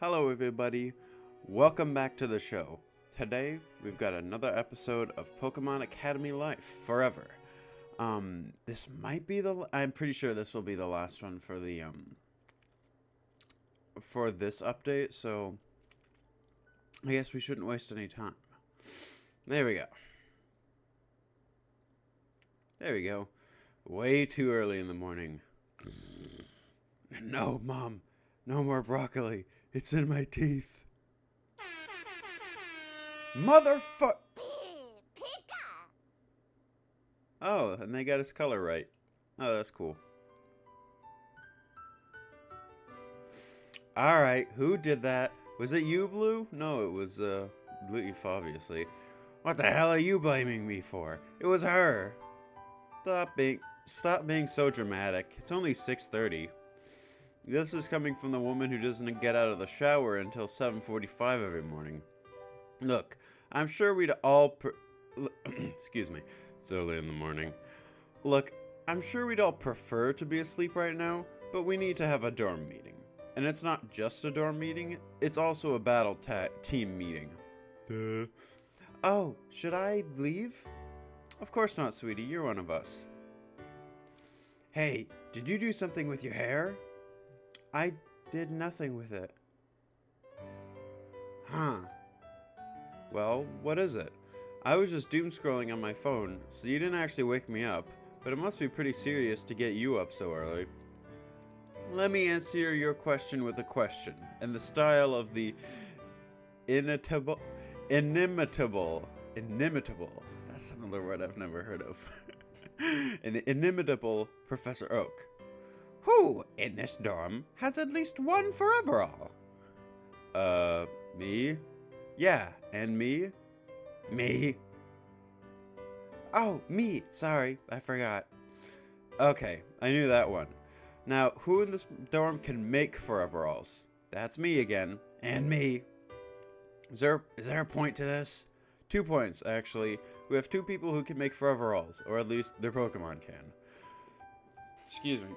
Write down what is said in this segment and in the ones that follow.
Hello, everybody. Welcome back to the show. Today, we've got another episode of Pokemon Academy Life Forever. This might be I'm pretty sure this will be the last one for for this update, so I guess we shouldn't waste any time. There we go. There we go. Way too early in the morning. No, Mom. No more broccoli. It's in my teeth. Motherfuck. Oh, and they got his color right. Oh, that's cool. Alright, who did that? Was it you, Blue? No, it was, Leaf, obviously. What the hell are you blaming me for? It was her. Stop being so dramatic. It's only 6:30. This is coming from the woman who doesn't get out of the shower until 7:45 every morning. Look, I'm sure we'd all excuse me, it's early in the morning. Look, I'm sure we'd all prefer to be asleep right now, but we need to have a dorm meeting. And it's not just a dorm meeting, it's also a battle team meeting. Duh. Oh, should I leave? Of course not, sweetie, you're one of us. Hey, did you do something with your hair? I did nothing with it. Huh. Well, what is it? I was just doom scrolling on my phone, so you didn't actually wake me up, but it must be pretty serious to get you up so early. Let me answer your question with a question, in the style of the inimitable. That's another word I've never heard of. An inimitable Professor Oak. Who in this dorm has at least one foreverall? Me? Yeah, and me? Me? Oh, me! Sorry, I forgot. Okay, I knew that one. Now, who in this dorm can make foreveralls? That's me again. And me. Is there a point to this? 2 points, actually. We have 2 people who can make foreveralls, or at least their Pokemon can. Excuse me.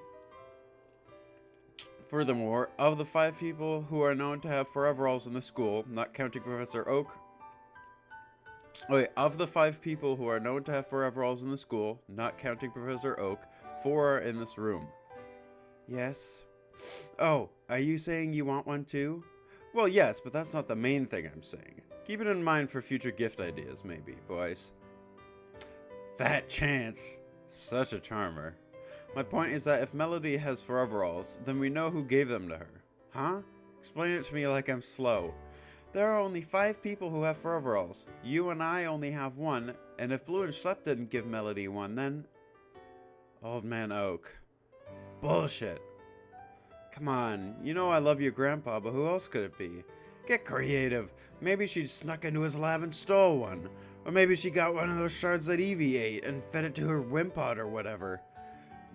Furthermore, of the 5 people who are known to have foreveralls in the school, not counting Professor Oak. Of the 5 people who are known to have foreveralls in the school, not counting Professor Oak, 4 are in this room. Yes. Oh, are you saying you want one too? Well, yes, but that's not the main thing I'm saying. Keep it in mind for future gift ideas, maybe, boys. Fat Chance. Such a charmer. My point is that if Melody has foreveralls, then we know who gave them to her. Huh? Explain it to me like I'm slow. There are only 5 people who have foreveralls. You and I only have 1, and if Blue and Schlep didn't give Melody one, then... Old Man Oak. Bullshit. Come on, you know I love your grandpa, but who else could it be? Get creative. Maybe she snuck into his lab and stole one. Or maybe she got one of those shards that Evie ate and fed it to her Wimpod or whatever.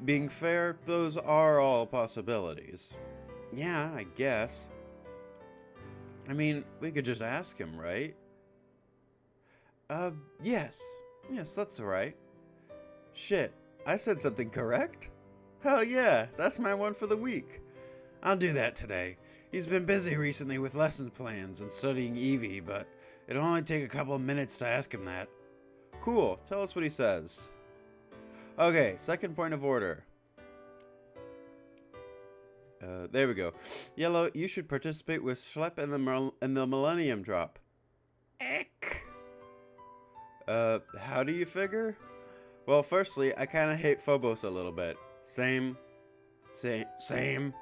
Being fair, those are all possibilities. Yeah, I guess. I mean, we could just ask him, right? Yes. Yes, that's right. Shit, I said something correct? Hell yeah, that's my one for the week. I'll do that today. He's been busy recently with lesson plans and studying Eevee, but it'll only take a couple of minutes to ask him that. Cool, tell us what he says. Okay, second point of order. There we go. Yellow, you should participate with Schlep in the Millennium Drop. Eck! How do you figure? Well, firstly, I kinda hate Phobos a little bit. Same. And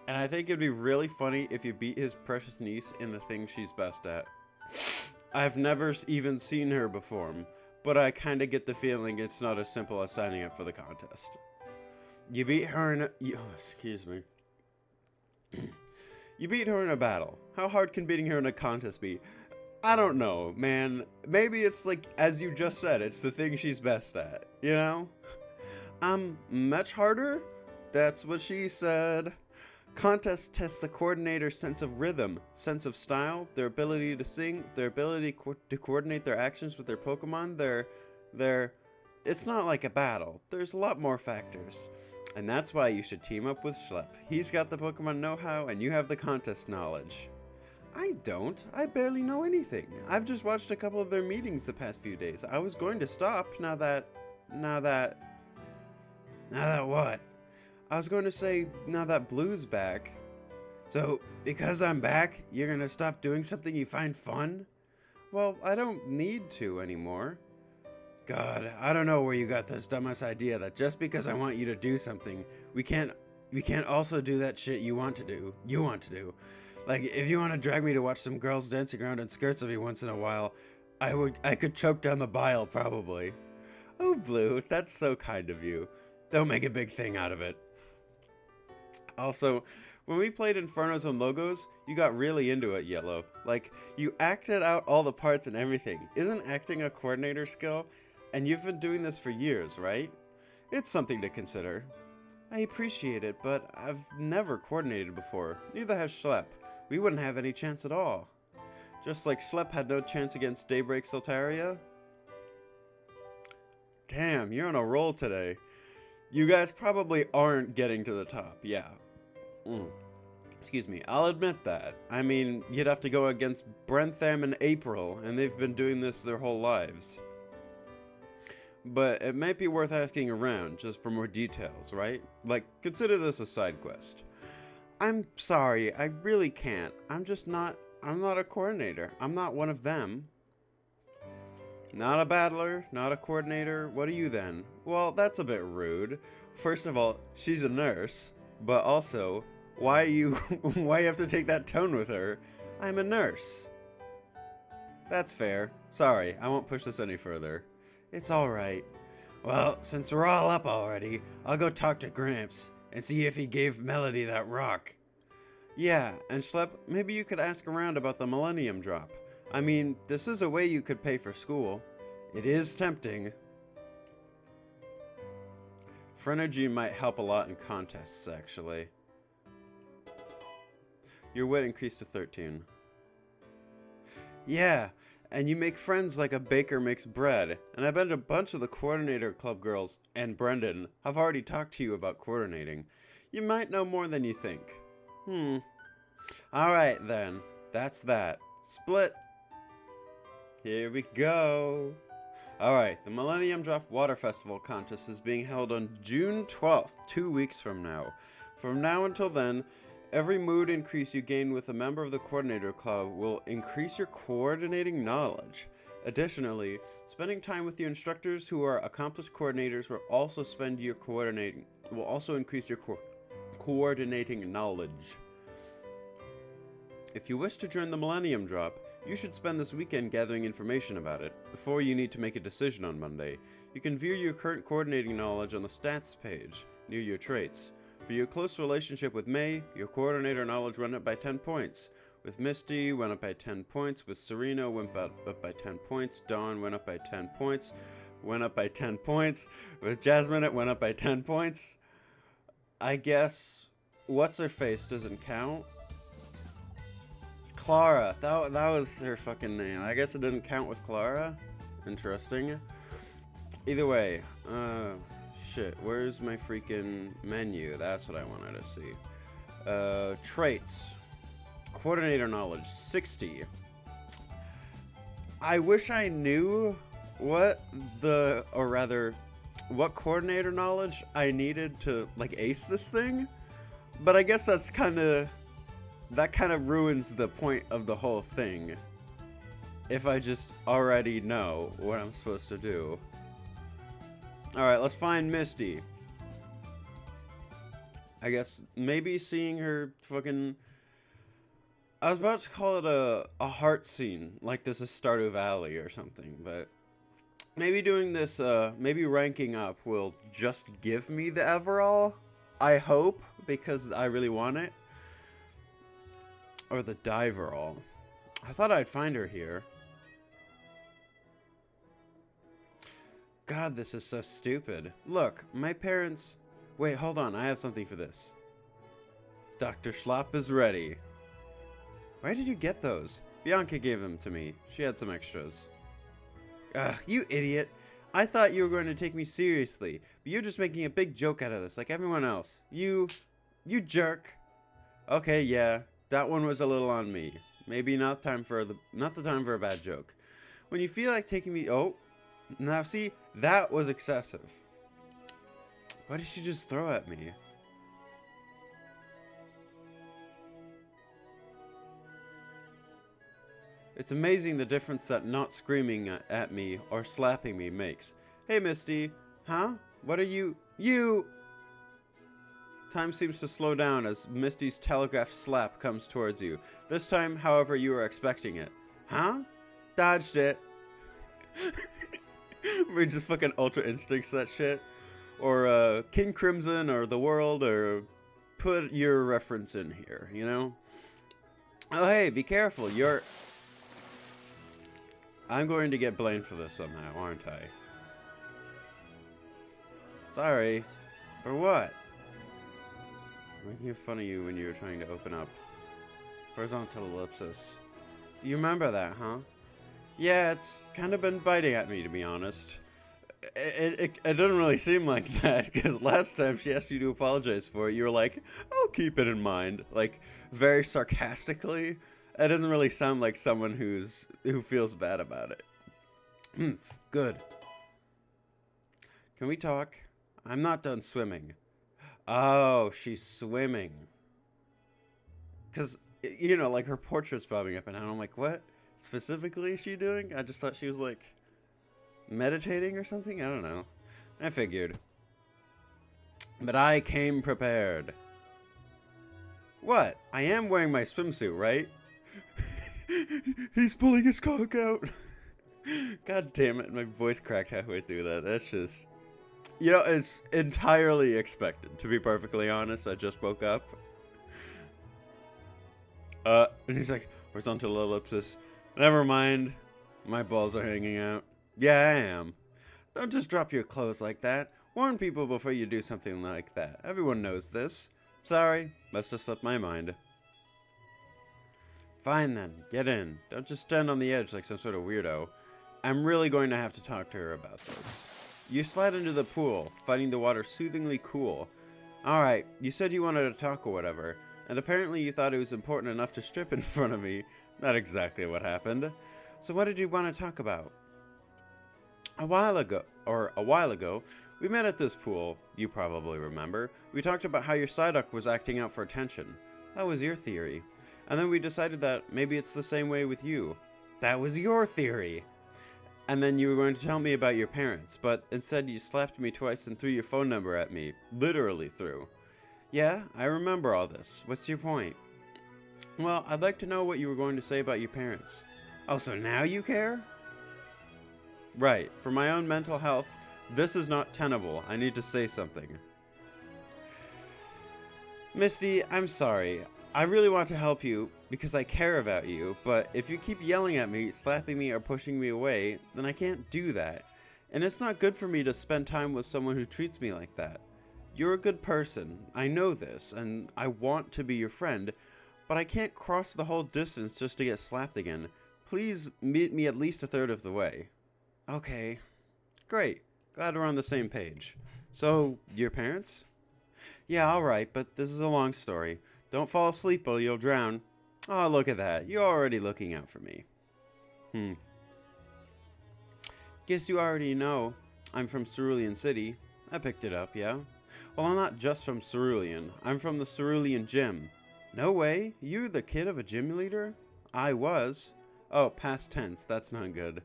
I think it'd be really funny if you beat his precious niece in the thing she's best at. I've never even seen her perform, but I kinda get the feeling it's not as simple as signing up for the contest. You beat her in excuse me. You beat her in a battle. How hard can beating her in a contest be? I don't know, man. Maybe it's like, as you just said, it's the thing she's best at, you know? Much harder? That's what she said. Contests test the coordinator's sense of rhythm, sense of style, their ability to sing, their ability to coordinate their actions with their Pokemon, It's not like a battle. There's a lot more factors. And that's why you should team up with Schlep. He's got the Pokemon know-how, and you have the contest knowledge. I don't. I barely know anything. I've just watched a couple of their meetings the past few days. I was going to stop now that what? I was going to say now that Blue's back. So, because I'm back, you're gonna stop doing something you find fun? Well, I don't need to anymore. God, I don't know where you got this dumbass idea that just because I want you to do something, we can't also do that shit you want to do. Like, if you want to drag me to watch some girls dancing around in skirts every once in a while, I could choke down the bile, probably. Oh, Blue, that's so kind of you. Don't make a big thing out of it. Also, when we played Infernos and Logos, you got really into it, Yellow. Like, you acted out all the parts and everything. Isn't acting a coordinator skill? And you've been doing this for years, right? It's something to consider. I appreciate it, but I've never coordinated before. Neither has Schlep. We wouldn't have any chance at all. Just like Schlep had no chance against Daybreak Soltaria. Damn, you're on a roll today. You guys probably aren't getting to the top, yeah. Excuse me, I'll admit that. I mean, you'd have to go against Brentham and April, and they've been doing this their whole lives. But it might be worth asking around, just for more details, right? Like, consider this a side quest. I'm sorry, I really can't. I'm not a coordinator. I'm not one of them. Not a battler, not a coordinator. What are you then? Well, that's a bit rude. First of all, she's a nurse. But also, why you have to take that tone with her? I'm a nurse. That's fair. Sorry, I won't push this any further. It's alright. Well, since we're all up already, I'll go talk to Gramps and see if he gave Melody that rock. Yeah, and Schlep, maybe you could ask around about the Millennium Drop. I mean, this is a way you could pay for school. It is tempting. Phrenergy might help a lot in contests, actually. Your wit increased to 13. Yeah, and you make friends like a baker makes bread. And I bet a bunch of the Coordinator Club girls, and Brendan, have already talked to you about coordinating. You might know more than you think. Alright then, that's that. Split. Here we go. Alright, the Millennium Drop Water Festival contest is being held on June 12th, 2 weeks from now. From now until then, every mood increase you gain with a member of the Coordinator Club will increase your coordinating knowledge. Additionally, spending time with your instructors who are accomplished coordinators will also increase your coordinating knowledge. If you wish to join the Millennium Drop, you should spend this weekend gathering information about it, before you need to make a decision on Monday. You can view your current coordinating knowledge on the stats page, near your traits. For your close relationship with May, your coordinator knowledge went up by 10 points. With Misty, went up by 10 points. With Serena, went up by 10 points. Dawn went up by 10 points. Went up by 10 points. With Jasmine, it went up by 10 points. I guess, what's-her-face doesn't count. Clara, that was her fucking name. I guess it didn't count with Clara. Interesting. Either way, shit, where's my freaking menu? That's what I wanted to see. Traits. Coordinator knowledge, 60. I wish I knew what coordinator knowledge I needed to, like, ace this thing. But I guess that kind of ruins the point of the whole thing. If I just already know what I'm supposed to do. Alright, let's find Misty. I guess maybe seeing her fucking... I was about to call it a heart scene, like this is Stardew Valley or something, but... Maybe doing this, maybe ranking up will just give me the Everall. I hope, because I really want it. Or the Diverall. I thought I'd find her here. God, this is so stupid. Look, my parents... Wait, hold on, I have something for this. Dr. Schlop is ready. Where did you get those? Bianca gave them to me. She had some extras. Ugh, you idiot. I thought you were going to take me seriously, but you're just making a big joke out of this, like everyone else. You jerk. Okay, yeah, that one was a little on me. Maybe not the time for a bad joke. When you feel like taking me... Oh, now see, that was excessive. What did she just throw at me? It's amazing the difference that not screaming at me or slapping me makes. Hey, Misty. Huh? What are you... You... Time seems to slow down as Misty's telegraphed slap comes towards you. This time, however, you are expecting it. Huh? Dodged it. We just fucking Ultra Instincts that shit. Or King Crimson or The World, or put your reference in here, you know? Oh, hey, be careful. I'm going to get blamed for this somehow, aren't I? Sorry. For what? Making fun of you when you were trying to open up. Horizontal ellipsis. You remember that, huh? Yeah, it's kind of been biting at me, to be honest. It doesn't really seem like that, because last time she asked you to apologize for it, you were like, I'll keep it in mind. Like, very sarcastically. It doesn't really sound like someone who feels bad about it. Good. Can we talk? I'm not done swimming. Oh, she's swimming. Because, you know, like her portrait's bobbing up and down. I'm like, what specifically is she doing? I just thought she was like meditating or something. I don't know. I figured. But I came prepared. What? I am wearing my swimsuit, right? He's pulling his cock out. God damn it, my voice cracked halfway through that. That's just... You know, it's entirely expected, to be perfectly honest. I just woke up. And he's like, horizontal ellipsis. Never mind. My balls are hanging out. Yeah, I am. Don't just drop your clothes like that. Warn people before you do something like that. Everyone knows this. Sorry, must have slipped my mind. Fine then, get in. Don't just stand on the edge like some sort of weirdo. I'm really going to have to talk to her about this. You slide into the pool, finding the water soothingly cool. Alright, you said you wanted to talk or whatever, and apparently you thought it was important enough to strip in front of me. Not exactly what happened. So what did you want to talk about? A while ago, we met at this pool, you probably remember. We talked about how your Psyduck was acting out for attention. That was your theory. And then we decided that maybe it's the same way with you. That was your theory! And then you were going to tell me about your parents, but instead you slapped me twice and threw your phone number at me. Literally threw. Yeah, I remember all this. What's your point? Well, I'd like to know what you were going to say about your parents. Oh, so now you care? Right. For my own mental health, this is not tenable. I need to say something. Misty, I'm sorry. I really want to help you because I care about you, but if you keep yelling at me, slapping me, or pushing me away, then I can't do that. And it's not good for me to spend time with someone who treats me like that. You're a good person. I know this, and I want to be your friend, but I can't cross the whole distance just to get slapped again. Please meet me at least a third of the way. Okay. Great. Glad we're on the same page. So, your parents? Yeah, alright, but this is a long story. Don't fall asleep or you'll drown. Oh, look at that. You're already looking out for me. Guess you already know. I'm from Cerulean City. I picked it up, yeah? Well, I'm not just from Cerulean. I'm from the Cerulean Gym. No way. You're the kid of a gym leader? I was. Oh, past tense. That's not good.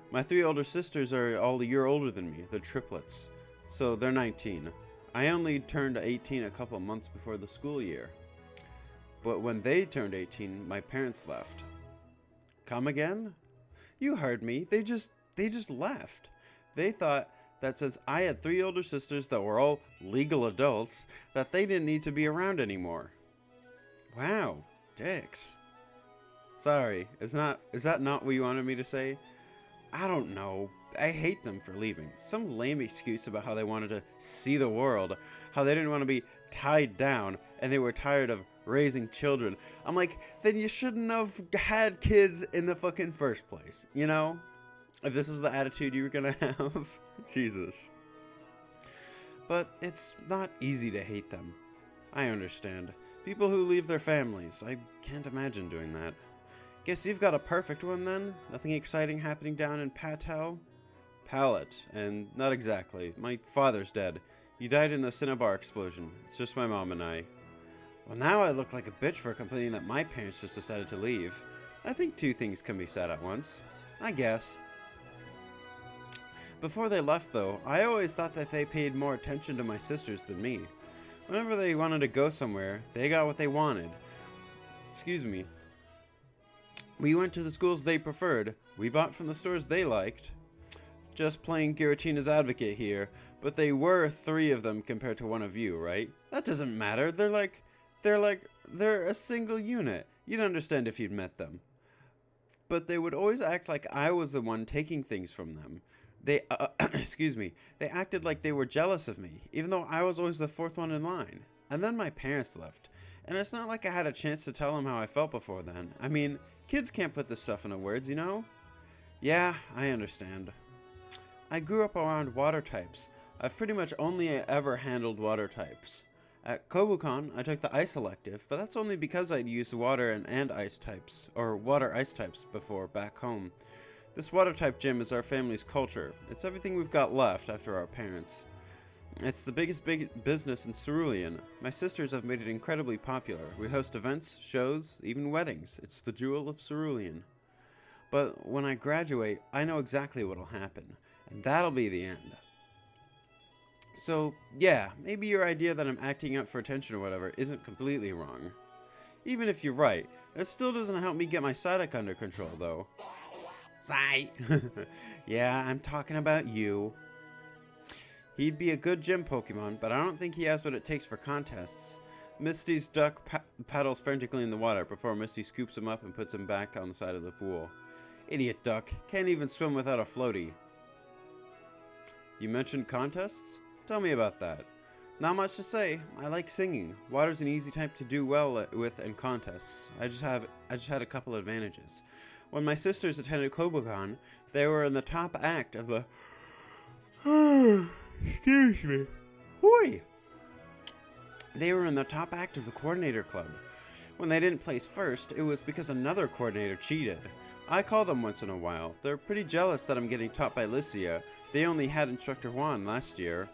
My 3 older sisters are all a year older than me. They're triplets. So they're 19. I only turned 18 a couple of months before the school year. But when they turned 18, my parents left. Come again? You heard me. They just left. They thought that since I had 3 older sisters that were all legal adults, that they didn't need to be around anymore. Wow, dicks. Sorry, is that not what you wanted me to say? I don't know. I hate them for leaving. Some lame excuse about how they wanted to see the world, how they didn't want to be tied down, and they were tired of raising children. I'm like, then you shouldn't have had kids in the fucking first place, you know? If this is the attitude you were gonna have. Jesus. But it's not easy to hate them. I understand. People who leave their families. I can't imagine doing that. Guess you've got a perfect one then? Nothing exciting happening down in Patel? Pallet, and not exactly. My father's dead. He died in the Cinnabar explosion. It's just my mom and I. Well, now I look like a bitch for complaining that my parents just decided to leave. I think two things can be said at once. I guess. Before they left, though, I always thought that they paid more attention to my sisters than me. Whenever they wanted to go somewhere, they got what they wanted. Excuse me. We went to the schools they preferred. We bought from the stores they liked. Just playing Giratina's advocate here, but they were 3 of them compared to 1 of you, right? That doesn't matter. They're a single unit. You'd understand if you'd met them. But they would always act like I was the one taking things from them. They, excuse me, they acted like they were jealous of me, even though I was always the 4th one in line. And then my parents left. And it's not like I had a chance to tell them how I felt before then. I mean, kids can't put this stuff into words, you know? Yeah, I understand. I grew up around water types. I've pretty much only ever handled water types. At Kobukan, I took the ice elective, but that's only because I'd used water and ice types, or water ice types before back home. This water type gym is our family's culture. It's everything we've got left after our parents. It's the biggest business in Cerulean. My sisters have made it incredibly popular. We host events, shows, even weddings. It's the jewel of Cerulean. But when I graduate, I know exactly what'll happen, and that'll be the end. So, yeah, maybe your idea that I'm acting out for attention or whatever isn't completely wrong. Even if you're right, it still doesn't help me get my static under control, though. Sigh! Yeah, I'm talking about you. He'd be a good gym Pokemon, but I don't think he has what it takes for contests. Misty's duck paddles frantically in the water before Misty scoops him up and puts him back on the side of the pool. Idiot duck. Can't even swim without a floaty. You mentioned contests? Tell me about that. Not much to say. I like singing. Water's an easy type to do well with in contests. I just had a couple advantages. When my sisters attended Kobukan, they were in the top act of the... Excuse me. Hoi! They were in the top act of the coordinator club. When they didn't place first, it was because another coordinator cheated. I call them once in a while. They're pretty jealous that I'm getting taught by Lycia. They only had Instructor Juan last year.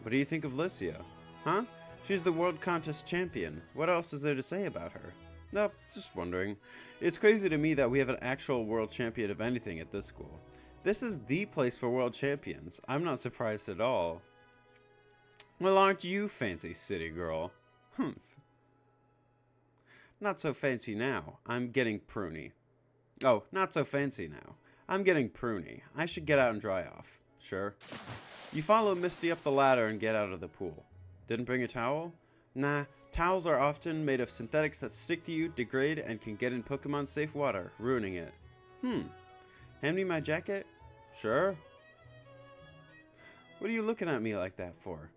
What do you think of Lycia? Huh? She's the world contest champion. What else is there to say about her? Nope, just wondering. It's crazy to me that we have an actual world champion of anything at this school. This is the place for world champions. I'm not surprised at all. Well, aren't you fancy, city girl? Humph. Not so fancy now. I'm getting pruny. Oh, not so fancy now. I'm getting pruny. I should get out and dry off. Sure. You follow Misty up the ladder and get out of the pool. Didn't bring a towel? Nah, towels are often made of synthetics that stick to you, degrade, and can get in Pokemon safe water, ruining it. Hand me my jacket? Sure. What are you looking at me like that for?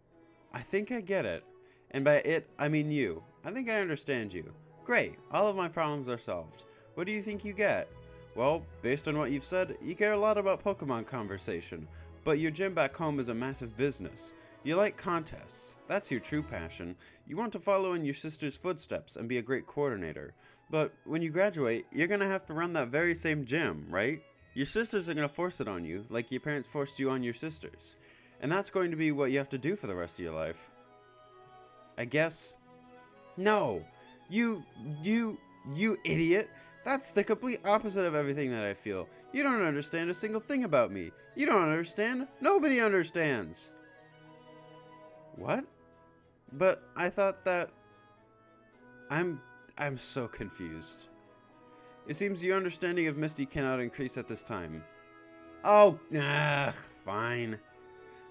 I think I get it. And by it, I mean you. I think I understand you. Great, all of my problems are solved. What do you think you get? Well, based on what you've said, you care a lot about Pokemon conversation, but your gym back home is a massive business. You like contests. That's your true passion. You want to follow in your sister's footsteps and be a great coordinator. But when you graduate, you're going to have to run that very same gym, right? Your sisters are going to force it on you, like your parents forced you on your sisters. And that's going to be what you have to do for the rest of your life. I guess. No! You idiot! That's the complete opposite of everything that I feel. You don't understand a single thing about me. You don't understand. Nobody understands. What? But I thought that... I'm so confused. It seems your understanding of Misty cannot increase at this time. Oh, fine.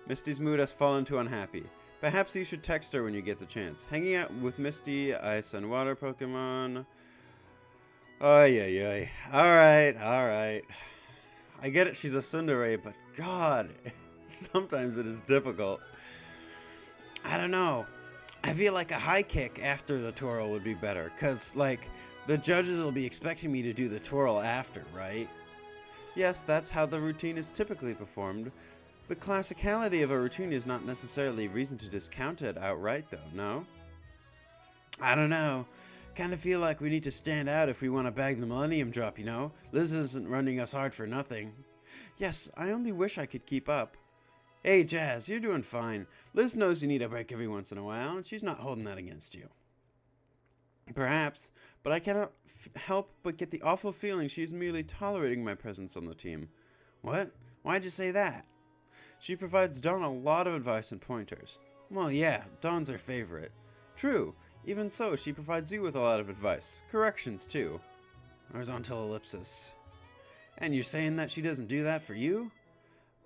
Misty's mood has fallen to unhappy. Perhaps you should text her when you get the chance. Hanging out with Misty, ice and water Pokemon... Ay. Alright. I get it, she's a tsundere, but God, sometimes it is difficult. I don't know. I feel like a high kick after the twirl would be better, because, like, the judges will be expecting me to do the twirl after, right? Yes, that's how the routine is typically performed. The classicality of a routine is not necessarily reason to discount it outright, though, no? I don't know. Kinda feel like we need to stand out if we want to bag the Millennium Drop, you know? Liz isn't running us hard for nothing. Yes, I only wish I could keep up. Hey, Jazz, you're doing fine. Liz knows you need a break every once in a while, and she's not holding that against you. Perhaps, but I cannot help but get the awful feeling she's merely tolerating my presence on the team. What? Why'd you say that? She provides Dawn a lot of advice and pointers. Well, yeah, Dawn's her favorite. True. Even so, she provides you with a lot of advice. Corrections, too. Horizontal ellipsis. And you're saying that she doesn't do that for you?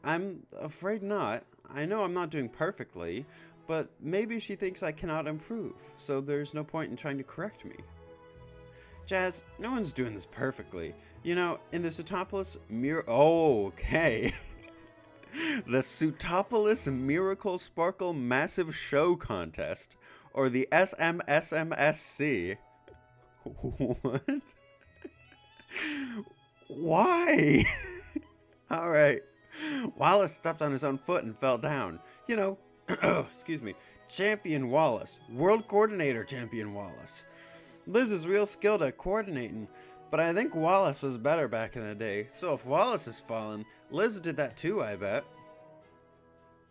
I'm afraid not. I know I'm not doing perfectly, but maybe she thinks I cannot improve, so there's no point in trying to correct me. Jazz, no one's doing this perfectly. You know, in the Sutopolis Oh, okay. The Sutopolis Miracle Sparkle Massive Show Contest, or the SMSMSC. What? Why? Alright. Wallace stepped on his own foot and fell down. You know, excuse me, Champion Wallace. World Coordinator Champion Wallace. Liz is real skilled at coordinating, but I think Wallace was better back in the day. So if Wallace has fallen, Liz did that too, I bet.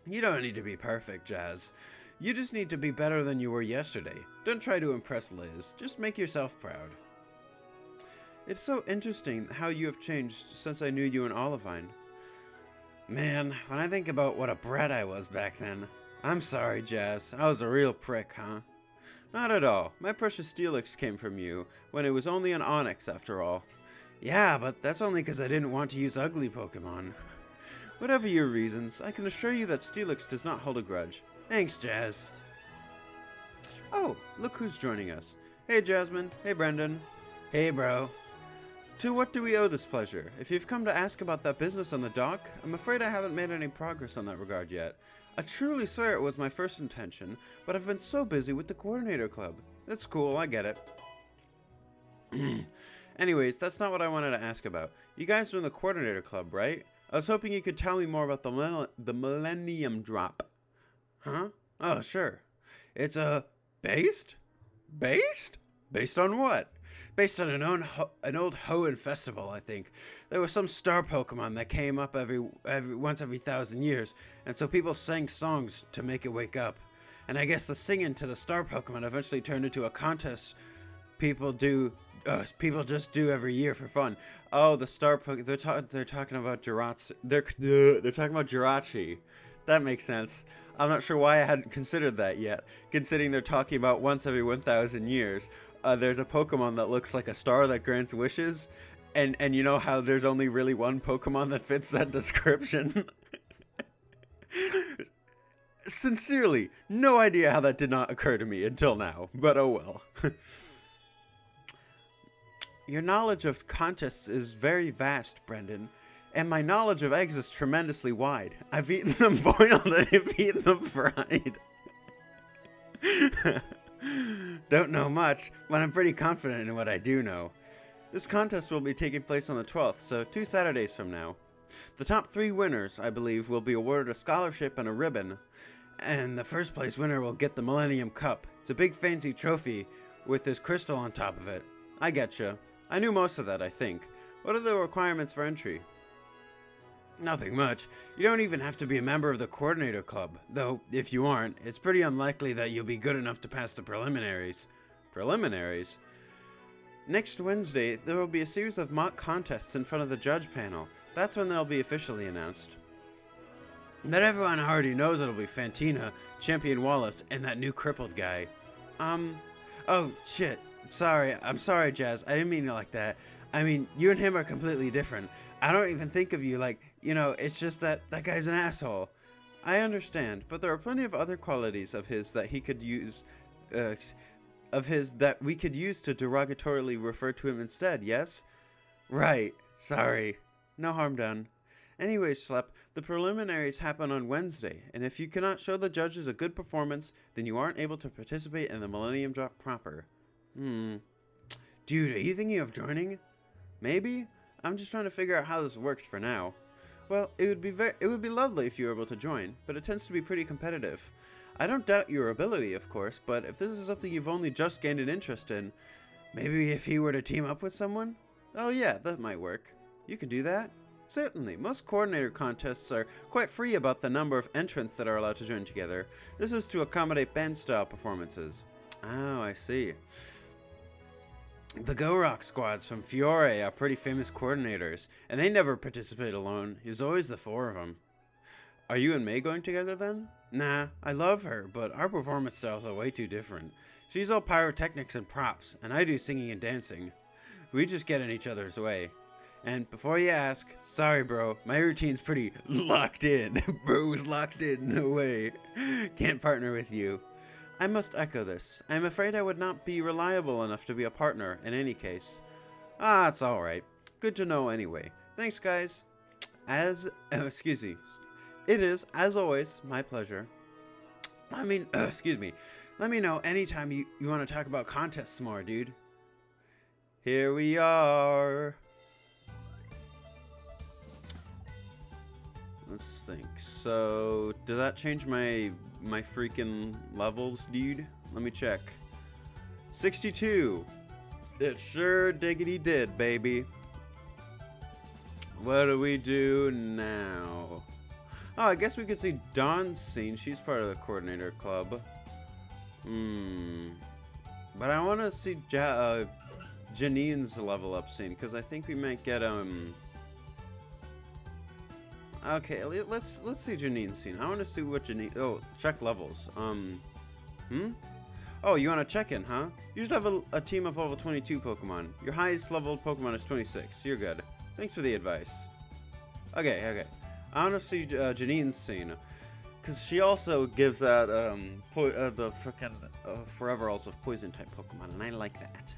You don't need to be perfect, Jazz. You just need to be better than you were yesterday. Don't try to impress Liz. Just make yourself proud. It's so interesting how you have changed since I knew you in Olivine. Man, when I think about what a brat I was back then. I'm sorry, Jazz. I was a real prick, huh? Not at all. My precious Steelix came from you, when it was only an Onyx after all. Yeah, but that's only because I didn't want to use ugly Pokemon. Whatever your reasons, I can assure you that Steelix does not hold a grudge. Thanks, Jazz. Oh, look who's joining us. Hey, Jasmine. Hey, Brendan. Hey, bro. To what do we owe this pleasure? If you've come to ask about that business on the dock, I'm afraid I haven't made any progress on that regard yet. I truly swear it was my first intention, but I've been so busy with the Coordinator Club. It's cool, I get it. Anyways, that's not what I wanted to ask about. You guys are in the Coordinator Club, right? I was hoping you could tell me more about the Millennium Drop. Huh? Oh, sure. It's based? Based? Based on what? Based on an old Hoenn festival, I think. There was some star Pokemon that came up once every 1,000 years, and so people sang songs to make it wake up. And I guess the singing to the star Pokemon eventually turned into a contest people just do every year for fun. Oh, the star Pokemon, they're talking about Jirachi. They're talking about Jirachi. That makes sense. I'm not sure why I hadn't considered that yet, considering they're talking about once every 1,000 years. There's a Pokemon that looks like a star that grants wishes, and you know how there's only really one Pokemon that fits that description? Sincerely, no idea how that did not occur to me until now, but oh well. Your knowledge of contests is very vast, Brendan, and my knowledge of eggs is tremendously wide. I've eaten them boiled and I've eaten them fried. Don't know much, but I'm pretty confident in what I do know. This contest will be taking place on the 12th, so 2 Saturdays from now. The top 3 winners, I believe, will be awarded a scholarship and a ribbon, and the first place winner will get the Millennium Cup. It's a big fancy trophy with this crystal on top of it. I getcha. I knew most of that, I think. What are the requirements for entry? Nothing much. You don't even have to be a member of the Coordinator Club, though if you aren't, it's pretty unlikely that you'll be good enough to pass the preliminaries. Preliminaries? Next Wednesday, there will be a series of mock contests in front of the judge panel. That's when they'll be officially announced. But everyone already knows it'll be Fantina, Champion Wallace, and that new crippled guy. Oh, shit. Sorry. I'm sorry, Jazz. I didn't mean it like that. I mean, you and him are completely different. I don't even think of you like, it's just that guy's an asshole. I understand, but there are plenty of other qualities of his that he could use, that we could use to derogatorily refer to him instead, yes? Right. Sorry. No harm done. Anyways, Schlep, the preliminaries happen on Wednesday, and if you cannot show the judges a good performance, then you aren't able to participate in the Millennium Drop proper. Dude, are you thinking of joining? Maybe? I'm just trying to figure out how this works for now. Well, it would be lovely if you were able to join, but it tends to be pretty competitive. I don't doubt your ability, of course, but if this is something you've only just gained an interest in, Maybe if he were to team up with someone? Oh yeah, that might work. You can do that? Certainly. Most coordinator contests are quite free about the number of entrants that are allowed to join together. This is to accommodate band-style performances. Oh, I see. The Go Rock squads from Fiore are pretty famous coordinators, and they never participate alone. There's always the four of them. Are you and May going together then? Nah, I love her, but our performance styles are way too different. She's all pyrotechnics and props, and I do singing and dancing. We just get in each other's way. And before you ask, sorry bro, my routine's pretty locked in. Bro's locked in, no way. Can't partner with you. I must echo this. I'm afraid I would not be reliable enough to be a partner in any case. Ah, it's alright. Good to know anyway. Thanks guys. Excuse me. It is, as always, my pleasure. Excuse me. Let me know anytime you want to talk about contests more, dude. Here we are. Let's think. So, does that change my freaking levels, dude? Let me check. 62. It sure diggity did, baby. What do we do now? Oh, I guess we could see Dawn's scene. She's part of the coordinator club. But I want to see Janine's level up scene, because I think we might get Okay, let's see Janine's scene. I want to see what Janine. Oh, check levels. Oh, you want to check in, huh? You should have a team of level 22 Pokemon. Your highest leveled Pokemon is 26. You're good. Thanks for the advice. Okay. I want to see Janine's scene, because she also gives out the frickin' Forever Alls of Poison type Pokemon, and I like that.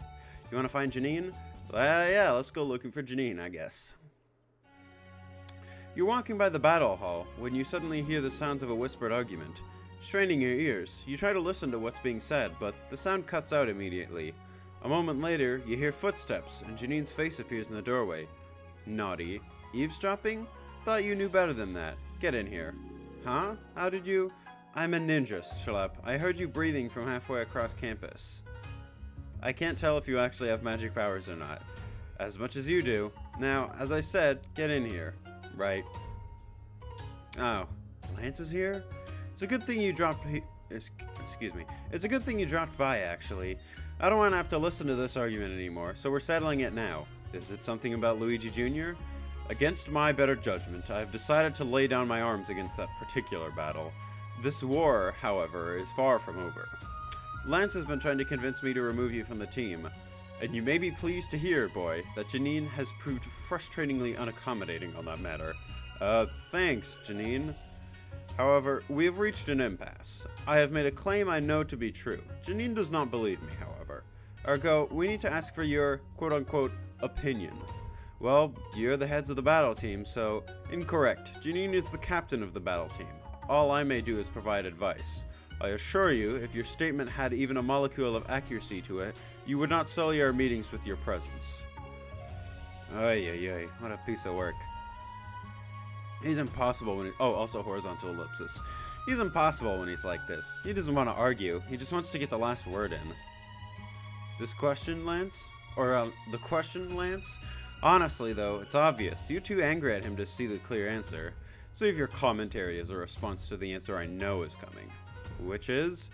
You want to find Janine? Yeah, let's go looking for Janine, I guess. You're walking by the battle hall when you suddenly hear the sounds of a whispered argument. Straining your ears, you try to listen to what's being said, but the sound cuts out immediately. A moment later, you hear footsteps, and Janine's face appears in the doorway. Naughty. Eavesdropping? Thought you knew better than that. Get in here. Huh? How did you? I'm a ninja, Schlep. I heard you breathing from halfway across campus. I can't tell if you actually have magic powers or not. As much as you do. Now, as I said, get in here. Right. Oh, Lance is here? It's a good thing you dropped... Excuse me. It's a good thing you dropped by, actually. I don't want to have to listen to this argument anymore, so we're settling it now. Is it something about Luigi Jr.? Against my better judgment, I have decided to lay down my arms against that particular battle. This war, however, is far from over. Lance has been trying to convince me to remove you from the team, and you may be pleased to hear, boy, that Janine has proved frustratingly unaccommodating on that matter. Thanks, Janine. However, we have reached an impasse. I have made a claim I know to be true. Janine does not believe me, however. Ergo, we need to ask for your, quote-unquote, opinion. Well, you're the heads of the battle team, so incorrect. Janine is the captain of the battle team. All I may do is provide advice. I assure you, if your statement had even a molecule of accuracy to it, you would not sully our meetings with your presence. Ay, what a piece of work. He's impossible when also horizontal ellipsis. He's impossible when he's like this. He doesn't want to argue. He just wants to get the last word in. This question, Lance? Or, the question, Lance? Honestly, though, it's obvious. You're too angry at him to see the clear answer. Save your commentary as a response to the answer I know is coming. Which is?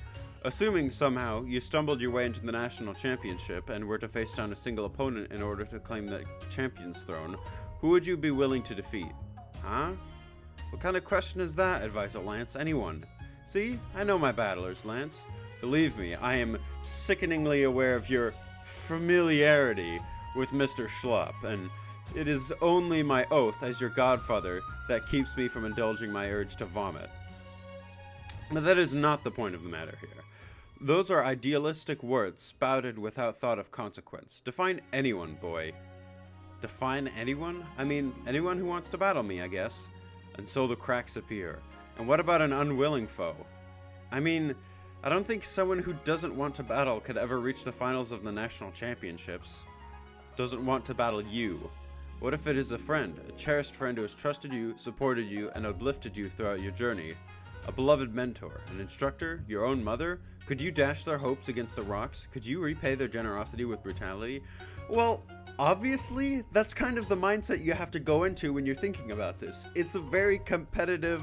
Assuming somehow you stumbled your way into the national championship and were to face down a single opponent in order to claim the champion's throne, who would you be willing to defeat? Huh? What kind of question is that, Advisor Lance? Anyone. See? I know my battlers, Lance. Believe me, I am sickeningly aware of your familiarity with Mr. Schlupp, and it is only my oath as your godfather that keeps me from indulging my urge to vomit. But that is not the point of the matter here. Those are idealistic words spouted without thought of consequence. Define anyone, boy. Define anyone? I mean, anyone who wants to battle me, I guess. And so the cracks appear. And what about an unwilling foe? I mean, I don't think someone who doesn't want to battle could ever reach the finals of the national championships. Doesn't want to battle you. What if it is a friend, a cherished friend who has trusted you, supported you, and uplifted you throughout your journey? A beloved mentor, an instructor, your own mother? Could you dash their hopes against the rocks? Could you repay their generosity with brutality? Well, obviously, that's kind of the mindset you have to go into when you're thinking about this. It's a very competitive,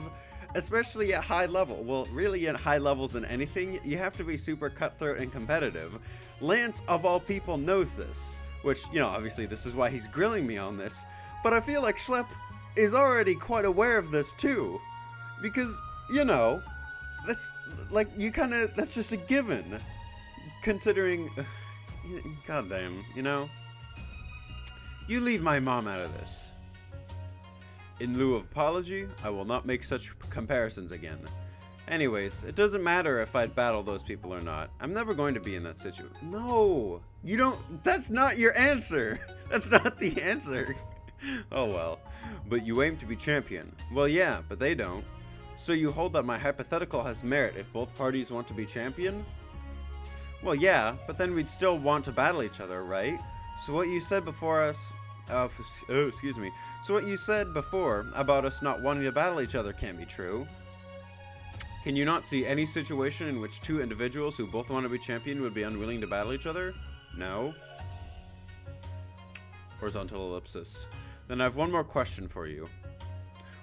especially at high level. Well, really at high levels in anything, you have to be super cutthroat and competitive. Lance, of all people, knows this. Which, obviously this is why he's grilling me on this. But I feel like Schlepp is already quite aware of this too. Because, that's, that's just a given. Considering, goddamn, You leave my mom out of this. In lieu of apology, I will not make such comparisons again. Anyways, it doesn't matter if I'd battle those people or not. I'm never going to be in that situation. No, you don't. That's not your answer. That's not the answer. Oh well. But you aim to be champion. Well, yeah, but they don't. So you hold that my hypothetical has merit if both parties want to be champion? Well, yeah, but then we'd still want to battle each other, right? So what you said before us... excuse me. So what you said before about us not wanting to battle each other can't be true. Can you not see any situation in which two individuals who both want to be champion would be unwilling to battle each other? No. Horizontal ellipsis. Then I have one more question for you.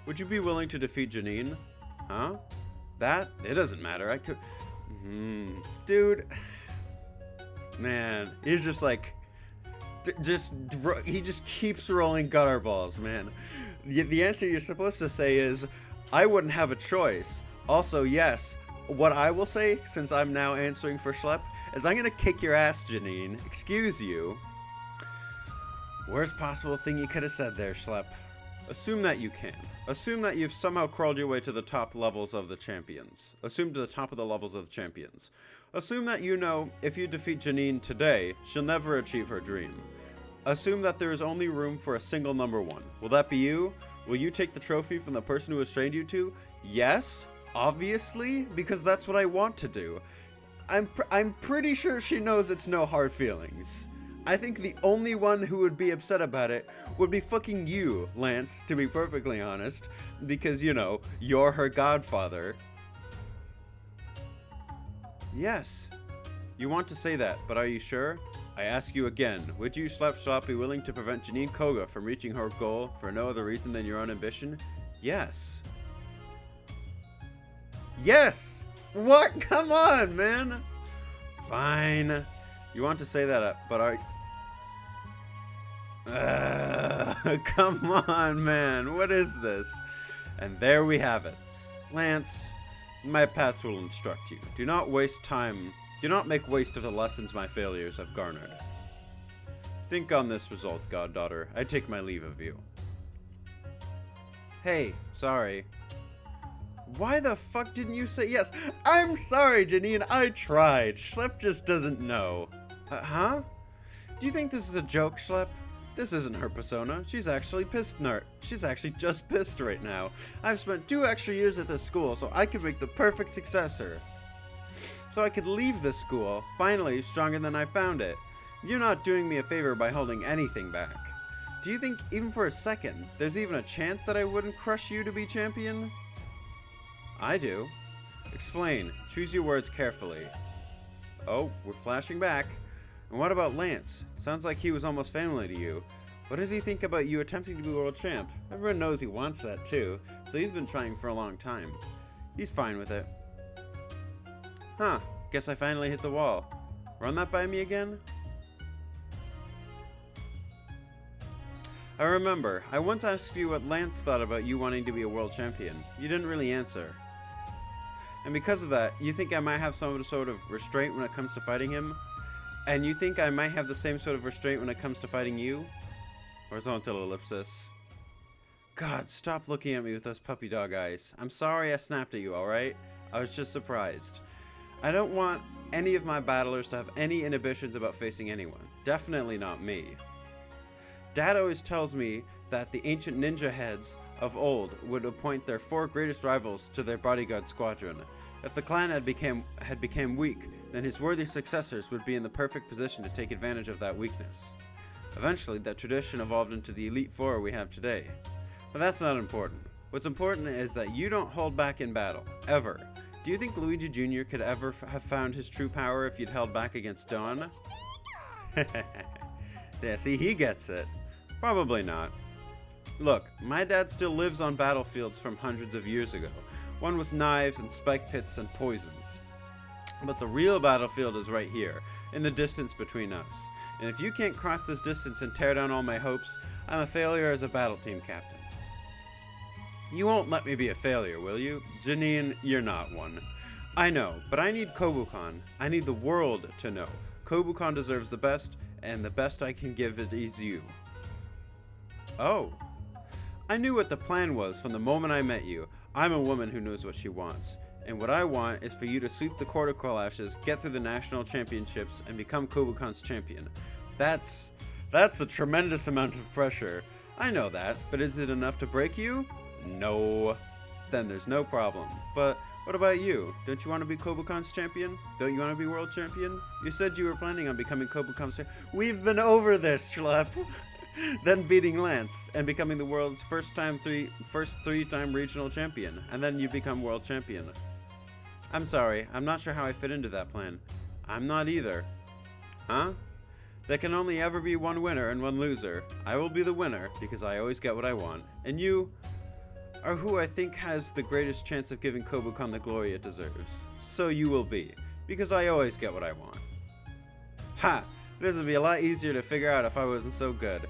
Would you be willing to defeat Janine? Huh? That? It doesn't matter. I could... Dude. Man. He's just like... he just keeps rolling gutter balls, man. The answer you're supposed to say is, I wouldn't have a choice. Also, yes, what I will say, since I'm now answering for Schlepp, is I'm gonna kick your ass, Janine. Excuse you. Worst possible thing you could have said there, Schlepp. Assume that you can. Assume that you've somehow crawled your way to the top levels of the champions. Assume to the top of the levels of the champions. Assume that if you defeat Janine today, she'll never achieve her dream. Assume that there is only room for a single number one. Will that be you? Will you take the trophy from the person who has trained you to? Yes, obviously, because that's what I want to do. I'm pretty sure she knows it's no hard feelings. I think the only one who would be upset about it would be fucking you, Lance, to be perfectly honest. Because, you're her godfather. Yes. You want to say that, but are you sure? I ask you again, would you, Schlepp, be willing to prevent Janine Koga from reaching her goal for no other reason than your own ambition? Yes. Yes! What? Come on, man! Fine. You want to say that, but are... come on, man. What is this? And there we have it. Lance, my past will instruct you. Do not waste time. Do not make waste of the lessons my failures have garnered. Think on this result, goddaughter. I take my leave of you. Hey, sorry. Why the fuck didn't you say yes? I'm sorry, Janine. I tried. Schlepp just doesn't know. Huh? Do you think this is a joke, Schlepp? This isn't her persona. She's actually pissed. She's actually just pissed right now. I've spent 2 extra years at this school, so I could make the perfect successor. So I could leave this school, finally, stronger than I found it. You're not doing me a favor by holding anything back. Do you think, even for a second, there's even a chance that I wouldn't crush you to be champion? I do. Explain. Choose your words carefully. Oh, we're flashing back. And what about Lance? Sounds like he was almost family to you. What does he think about you attempting to be world champ? Everyone knows he wants that too, so he's been trying for a long time. He's fine with it. Huh, guess I finally hit the wall. Run that by me again? I remember, I once asked you what Lance thought about you wanting to be a world champion. You didn't really answer. And because of that, you think I might have some sort of restraint when it comes to fighting him? And you think I might have the same sort of restraint when it comes to fighting you? Horizontal ellipsis. God, stop looking at me with those puppy dog eyes. I'm sorry I snapped at you, alright? I was just surprised. I don't want any of my battlers to have any inhibitions about facing anyone. Definitely not me. Dad always tells me that the ancient ninja heads of old would appoint their 4 greatest rivals to their bodyguard squadron. If the clan had become weak, then his worthy successors would be in the perfect position to take advantage of that weakness. Eventually, that tradition evolved into the Elite Four we have today. But that's not important. What's important is that you don't hold back in battle, ever. Do you think Luigi Jr. could ever have found his true power if you'd held back against Dawn? Yeah, see, he gets it. Probably not. Look, my dad still lives on battlefields from hundreds of years ago, one with knives and spike pits and poisons. But the real battlefield is right here, in the distance between us. And if you can't cross this distance and tear down all my hopes, I'm a failure as a battle team captain. You won't let me be a failure, will you? Janine, you're not one. I know, but I need Kobukan. I need the world to know. Kobukan deserves the best, and the best I can give it is you. Oh. I knew what the plan was from the moment I met you. I'm a woman who knows what she wants. And what I want is for you to sweep the quarter ashes, get through the national championships, and become Kobukan's champion. That's a tremendous amount of pressure. I know that, but is it enough to break you? No. Then there's no problem. But what about you? Don't you want to be Kobukan's champion? Don't you want to be world champion? You said you were planning on becoming Kobukan's champion. We've been over this, Schlep. Then beating Lance and becoming the world's first three-time regional champion. And then you become world champion. I'm sorry, I'm not sure how I fit into that plan. I'm not either. Huh? There can only ever be one winner and one loser. I will be the winner because I always get what I want. And you are who I think has the greatest chance of giving Kobukan the glory it deserves. So you will be, because I always get what I want. Ha! This would be a lot easier to figure out if I wasn't so good.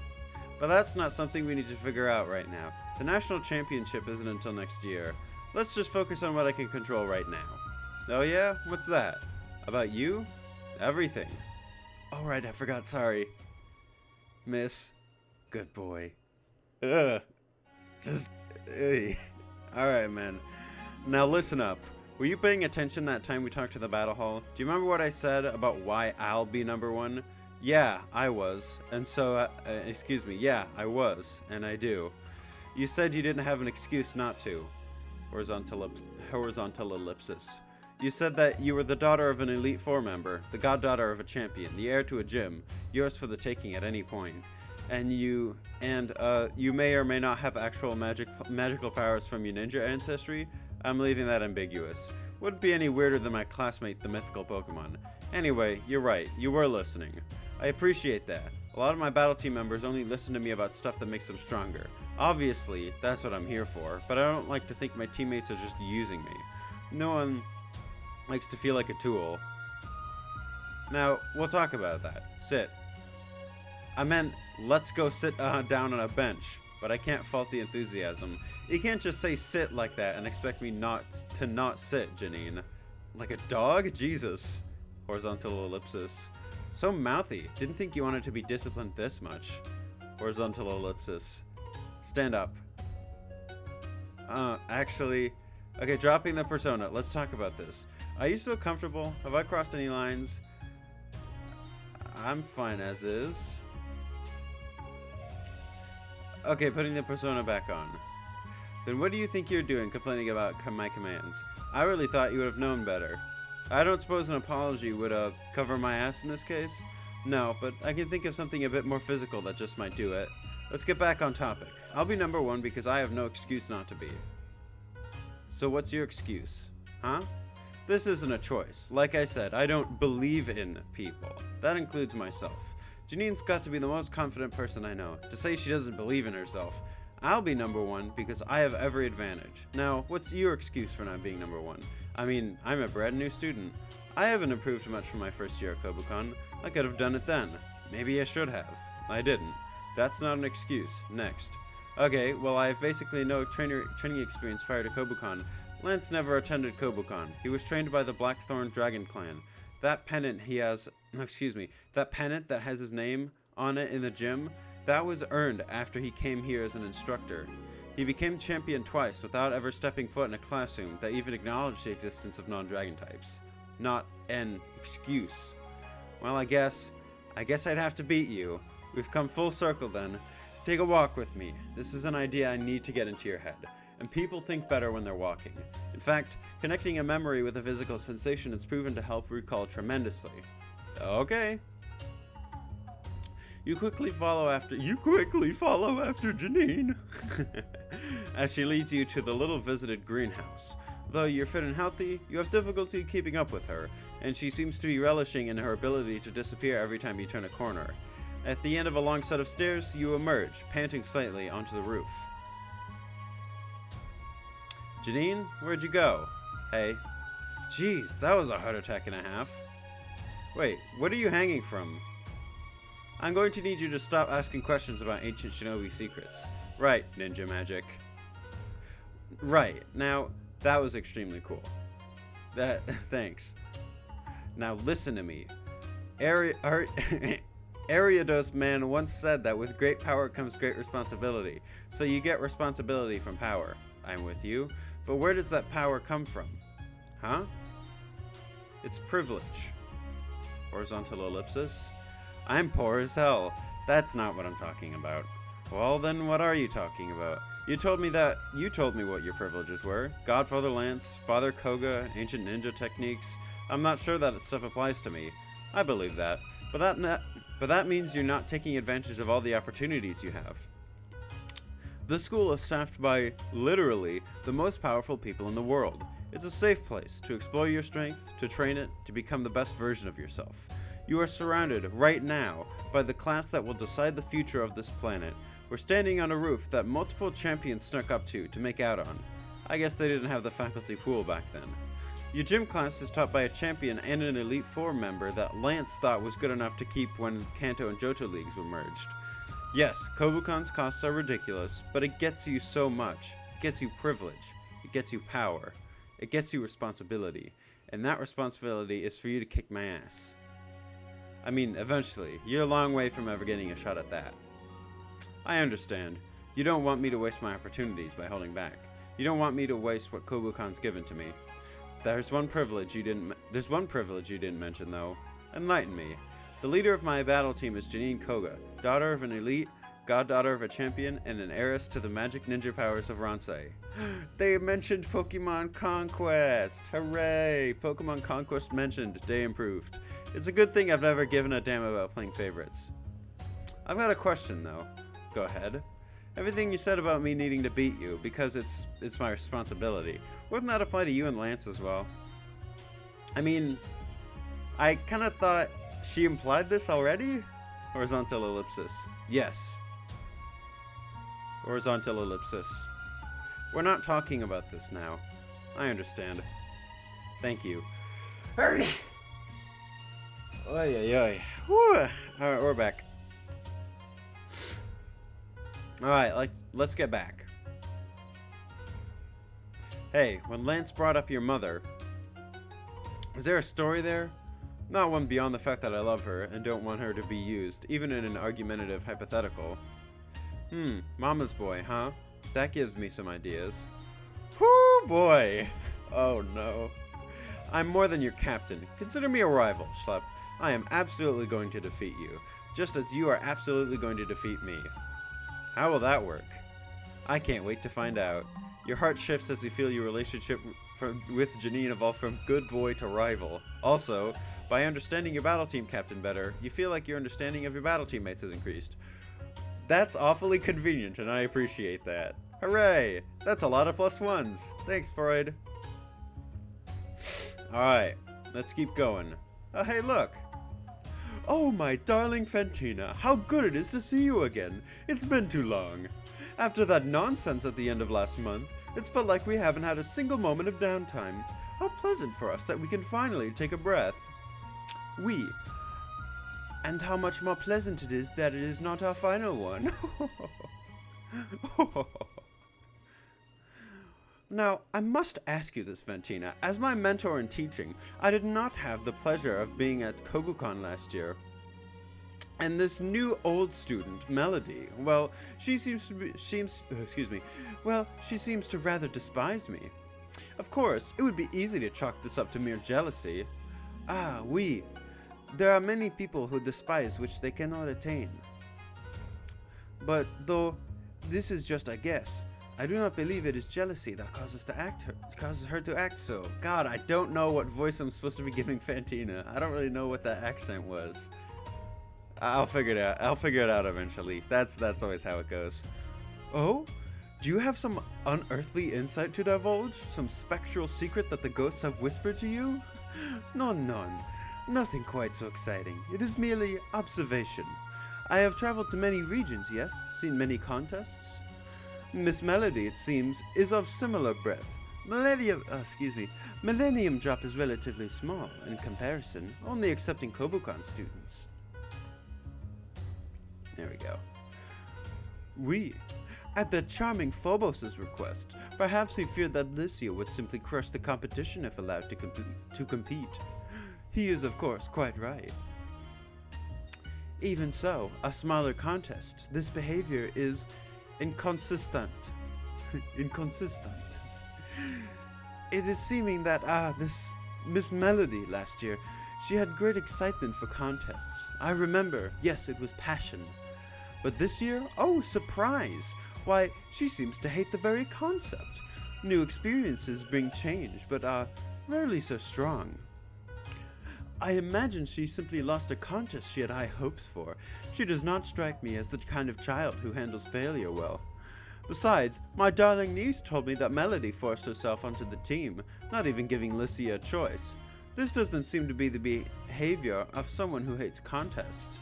But that's not something we need to figure out right now. The national championship isn't until next year. Let's just focus on what I can control right now. Oh yeah? What's that? About you? Everything. Oh right, I forgot, sorry. Miss. Good boy. Ugh. Just... Alright, man. Now listen up. Were you paying attention that time we talked to the battle hall? Do you remember what I said about why I'll be number one? Yeah, I was. And so, excuse me, yeah, I was. And I do. You said you didn't have an excuse not to. Horizontal ellipsis. You said that you were the daughter of an Elite Four member, the goddaughter of a champion, the heir to a gym, yours for the taking at any point. And you may or may not have actual magical powers from your ninja ancestry. I'm leaving that ambiguous. Wouldn't be any weirder than my classmate, the mythical Pokemon. Anyway, you're right, you were listening. I appreciate that. A lot of my battle team members only listen to me about stuff that makes them stronger. Obviously, that's what I'm here for, but I don't like to think my teammates are just using me. No one likes to feel like a tool. Now, we'll talk about that. Sit. I meant, let's go sit down on a bench, but I can't fault the enthusiasm. You can't just say sit like that and expect me not sit, Janine. Like a dog? Jesus. Horizontal ellipsis. So mouthy. Didn't think you wanted to be disciplined this much. Horizontal ellipsis. Stand up. Actually... Okay, dropping the persona. Let's talk about this. Are you still comfortable? Have I crossed any lines? I'm fine as is. Okay, putting the persona back on. Then what do you think you're doing complaining about my commands? I really thought you would have known better. I don't suppose an apology would cover my ass in this case? No, but I can think of something a bit more physical that just might do it. Let's get back on topic. I'll be number one because I have no excuse not to be. So what's your excuse? Huh? This isn't a choice. Like I said, I don't believe in people. That includes myself. Janine's got to be the most confident person I know. To say she doesn't believe in herself. I'll be number one because I have every advantage. Now, what's your excuse for not being number one? I mean, I'm a brand new student. I haven't improved much from my first year at Kobukan. I could have done it then. Maybe I should have. I didn't. That's not an excuse. Next. Okay, well I have basically no training experience prior to Kobukan. Lance never attended Kobukan. He was trained by the Blackthorn Dragon Clan. That pennant that pennant that has his name on it in the gym, that was earned after he came here as an instructor. He became champion twice without ever stepping foot in a classroom that even acknowledged the existence of non-dragon types. Not an excuse. Well, I guess I'd have to beat you. We've come full circle then. Take a walk with me. This is an idea I need to get into your head. And people think better when they're walking. In fact, connecting a memory with a physical sensation is proven to help recall tremendously. Okay. You quickly follow after Janine. as she leads you to the little visited greenhouse. Though you're fit and healthy, you have difficulty keeping up with her, and she seems to be relishing in her ability to disappear every time you turn a corner. At the end of a long set of stairs, you emerge, panting slightly, onto the roof. Janine, where'd you go? Hey. Jeez, that was a heart attack and a half. Wait, what are you hanging from? I'm going to need you to stop asking questions about ancient shinobi secrets. Right, ninja magic. Right, now, that was extremely cool. Thanks. Now listen to me. Ariados man once said that with great power comes great responsibility. So you get responsibility from power. I'm with you. But where does that power come from? Huh? It's privilege. Horizontal ellipsis. I'm poor as hell. That's not what I'm talking about. Well, then what are you talking about? You told me what your privileges were. Godfather Lance, Father Koga, ancient ninja techniques. I'm not sure that stuff applies to me. I believe that. But that means you're not taking advantage of all the opportunities you have. This school is staffed by, literally, the most powerful people in the world. It's a safe place to explore your strength, to train it, to become the best version of yourself. You are surrounded, right now, by the class that will decide the future of this planet. We're standing on a roof that multiple champions snuck up to make out on. I guess they didn't have the faculty pool back then. Your gym class is taught by a champion and an Elite Four member that Lance thought was good enough to keep when Kanto and Johto leagues were merged. Yes, Kobukon's costs are ridiculous, but it gets you so much. It gets you privilege. It gets you power. It gets you responsibility. And that responsibility is for you to kick my ass. I mean, eventually. You're a long way from ever getting a shot at that. I understand. You don't want me to waste my opportunities by holding back. You don't want me to waste what Kobukon's given to me. There's one privilege you didn't mention, though. Enlighten me. The leader of my battle team is Janine Koga, daughter of an elite, goddaughter of a champion, and an heiress to the magic ninja powers of Ransei. They mentioned Pokemon Conquest! Hooray! Pokemon Conquest mentioned. Day improved. It's a good thing I've never given a damn about playing favorites. I've got a question, though. Go ahead. Everything you said about me needing to beat you, because it's my responsibility, wouldn't that apply to you and Lance as well? I mean, I kind of thought she implied this already? Horizontal ellipsis. Yes. Horizontal ellipsis. We're not talking about this now. I understand. Thank you. Hurry! Oy, oy, oy. Whew. Alright, we're back. Alright, let's get back. Hey, when Lance brought up your mother, is there a story there? Not one beyond the fact that I love her and don't want her to be used, even in an argumentative hypothetical. Mama's boy, huh? That gives me some ideas. Whoo, boy! Oh no. I'm more than your captain. Consider me a rival, Schlep. I am absolutely going to defeat you, just as you are absolutely going to defeat me. How will that work? I can't wait to find out. Your heart shifts as you feel your relationship with Janine evolve from good boy to rival. Also, by understanding your battle team captain better, you feel like your understanding of your battle teammates has increased. That's awfully convenient, and I appreciate that. Hooray! That's a lot of +1s. Thanks, Freud. Alright, let's keep going. Oh, hey, look! Oh, my darling Fantina, how good it is to see you again. It's been too long. After that nonsense at the end of last month, it's felt like we haven't had a single moment of downtime. How pleasant for us that we can finally take a breath. And how much more pleasant it is that it is not our final one. Now, I must ask you this, Fantina. As my mentor in teaching, I did not have the pleasure of being at Kogucon last year. And this new old student, Melody, well, she seems to rather despise me. Of course, it would be easy to chalk this up to mere jealousy. There are many people who despise which they cannot attain. But though this is just a guess, I do not believe it is jealousy that causes her to act so. God, I don't know what voice I'm supposed to be giving Fantina. I don't really know what that accent was. I'll figure it out. I'll figure it out eventually. That's always how it goes. Oh? Do you have some unearthly insight to divulge? Some spectral secret that the ghosts have whispered to you? None. Nothing quite so exciting. It is merely observation. I have traveled to many regions, yes, seen many contests. Miss Melody, it seems, is of similar breadth. Millennium Drop is relatively small in comparison, only accepting Kobukan students. There we go. At the charming Phobos' request, perhaps he feared that Lycia would simply crush the competition if allowed to compete. He is, of course, quite right. Even so, a smaller contest. This behavior is inconsistent. It is seeming that, this Miss Melody last year, she had great excitement for contests. I remember, yes, it was passion. But this year, oh, surprise! Why, she seems to hate the very concept. New experiences bring change, but are rarely so strong. I imagine she simply lost a contest she had high hopes for. She does not strike me as the kind of child who handles failure well. Besides, my darling niece told me that Melody forced herself onto the team, not even giving Lycia a choice. This doesn't seem to be the behavior of someone who hates contests.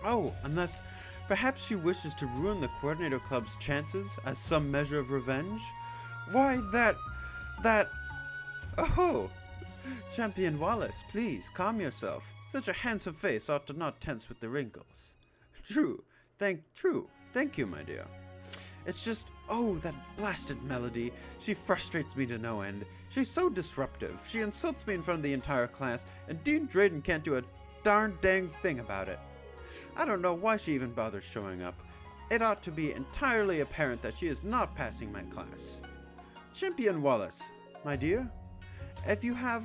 Oh, unless perhaps she wishes to ruin the Coordinator Club's chances as some measure of revenge? Why, Oh! Champion Wallace, please, calm yourself. Such a handsome face ought to not tense with the wrinkles. True. Thank you, my dear. It's just, oh, that blasted Melody. She frustrates me to no end. She's so disruptive. She insults me in front of the entire class, and Dean Drayden can't do a darn dang thing about it. I don't know why she even bothers showing up. It ought to be entirely apparent that she is not passing my class. Champion Wallace, my dear, if you have,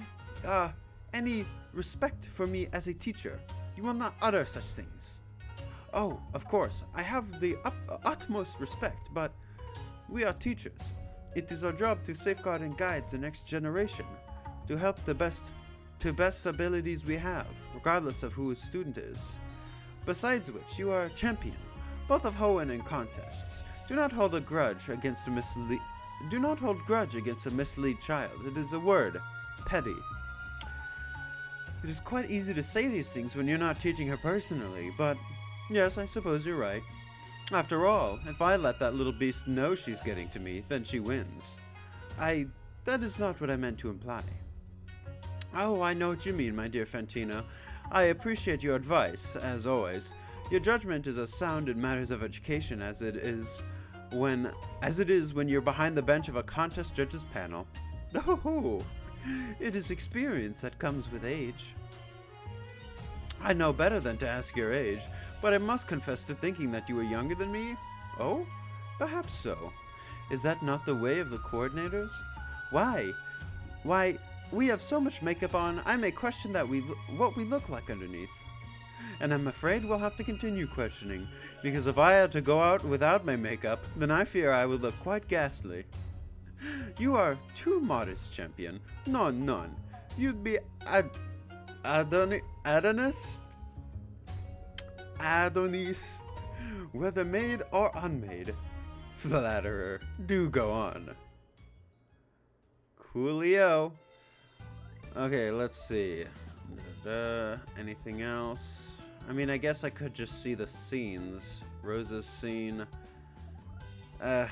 any respect for me as a teacher, you will not utter such things. Oh, of course, I have the utmost respect, but we are teachers. It is our job to safeguard and guide the next generation, to help to best abilities we have, regardless of who a student is. Besides which, you are a champion, both of Hoenn and contests. Do not hold grudge against a mislead child. It is a word, petty. It is quite easy to say these things when you're not teaching her personally, but yes, I suppose you're right. After all, if I let that little beast know she's getting to me, then she wins. That is not what I meant to imply. Oh, I know what you mean, my dear Fantina. I appreciate your advice, as always. Your judgment is as sound in matters of education as it is when you're behind the bench of a contest judges panel. Oh, it is experience that comes with age. I know better than to ask your age, but I must confess to thinking that you are younger than me. Oh, perhaps so. Is that not the way of the coordinators? Why, we have so much makeup on, I may question what we look like underneath. And I'm afraid we'll have to continue questioning, because if I had to go out without my makeup, then I fear I would look quite ghastly. You are too modest, champion. None. You'd be Adonis, whether made or unmade. Flatterer, do go on. Coolio. Okay, let's see. Anything else? I mean, I guess I could just see the scenes. Rosa's scene. I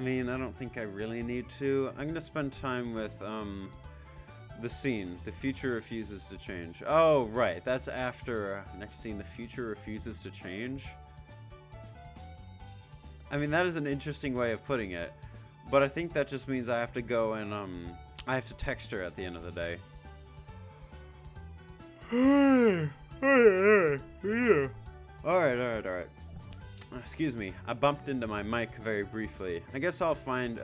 mean, I don't think I really need to. I'm gonna spend time with, the scene. The future refuses to change. Oh, right. That's after, next scene, the future refuses to change. I mean, that is an interesting way of putting it. But I think that just means I have to go and, I have to text her at the end of the day. Alright. Excuse me. I bumped into my mic very briefly. I guess I'll find,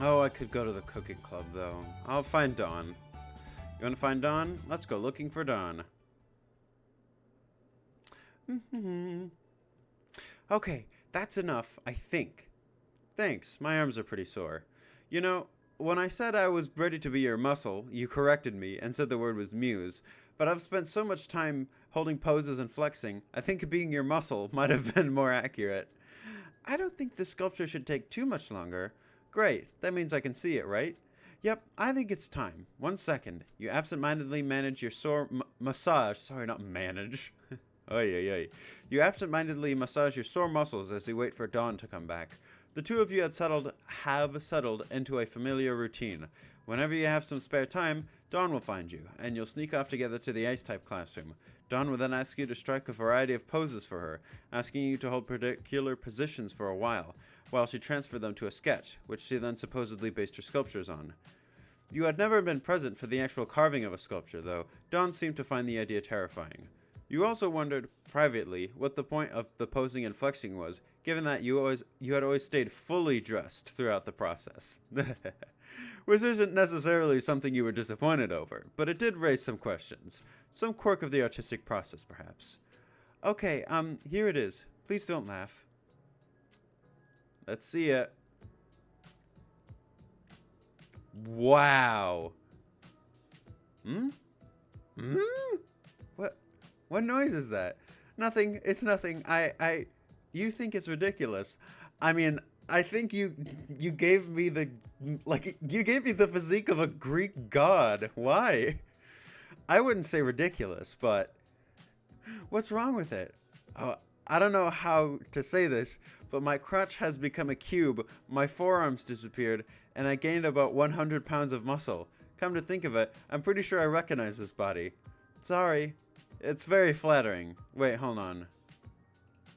oh, I could go to the cooking club, though. I'll find Dawn. You wanna find Dawn? Let's go looking for Dawn. Okay, that's enough, I think. Thanks, my arms are pretty sore. You know, when I said I was ready to be your muscle, you corrected me and said the word was muse. but I've spent so much time holding poses and flexing, I think being your muscle might have been more accurate. I don't think the sculpture should take too much longer. Great, that means I can see it, right? Yep, I think it's time. 1 second. You absentmindedly manage your sore massage. Sorry, not manage. Oy, oy, oy. You absentmindedly massage your sore muscles as you wait for Dawn to come back. The two of you have settled into a familiar routine. Whenever you have some spare time, Dawn will find you, and you'll sneak off together to the ice-type classroom. Dawn will then ask you to strike a variety of poses for her, asking you to hold particular positions for a while she transferred them to a sketch, which she then supposedly based her sculptures on. You had never been present for the actual carving of a sculpture, though. Dawn seemed to find the idea terrifying. You also wondered, privately, what the point of the posing and flexing was, given that you had always stayed fully dressed throughout the process. Which isn't necessarily something you were disappointed over, but it did raise some questions. Some quirk of the artistic process, perhaps. Okay, here it is. Please don't laugh. Let's see it. Wow. What noise is that? Nothing. It's nothing. You think it's ridiculous. I mean, I think you gave me you gave me the physique of a Greek god. Why? I wouldn't say ridiculous, but what's wrong with it? I don't know how to say this, but my crotch has become a cube, my forearms disappeared, and I gained about 100 pounds of muscle. Come to think of it, I'm pretty sure I recognize this body. Sorry. It's very flattering. Wait, hold on.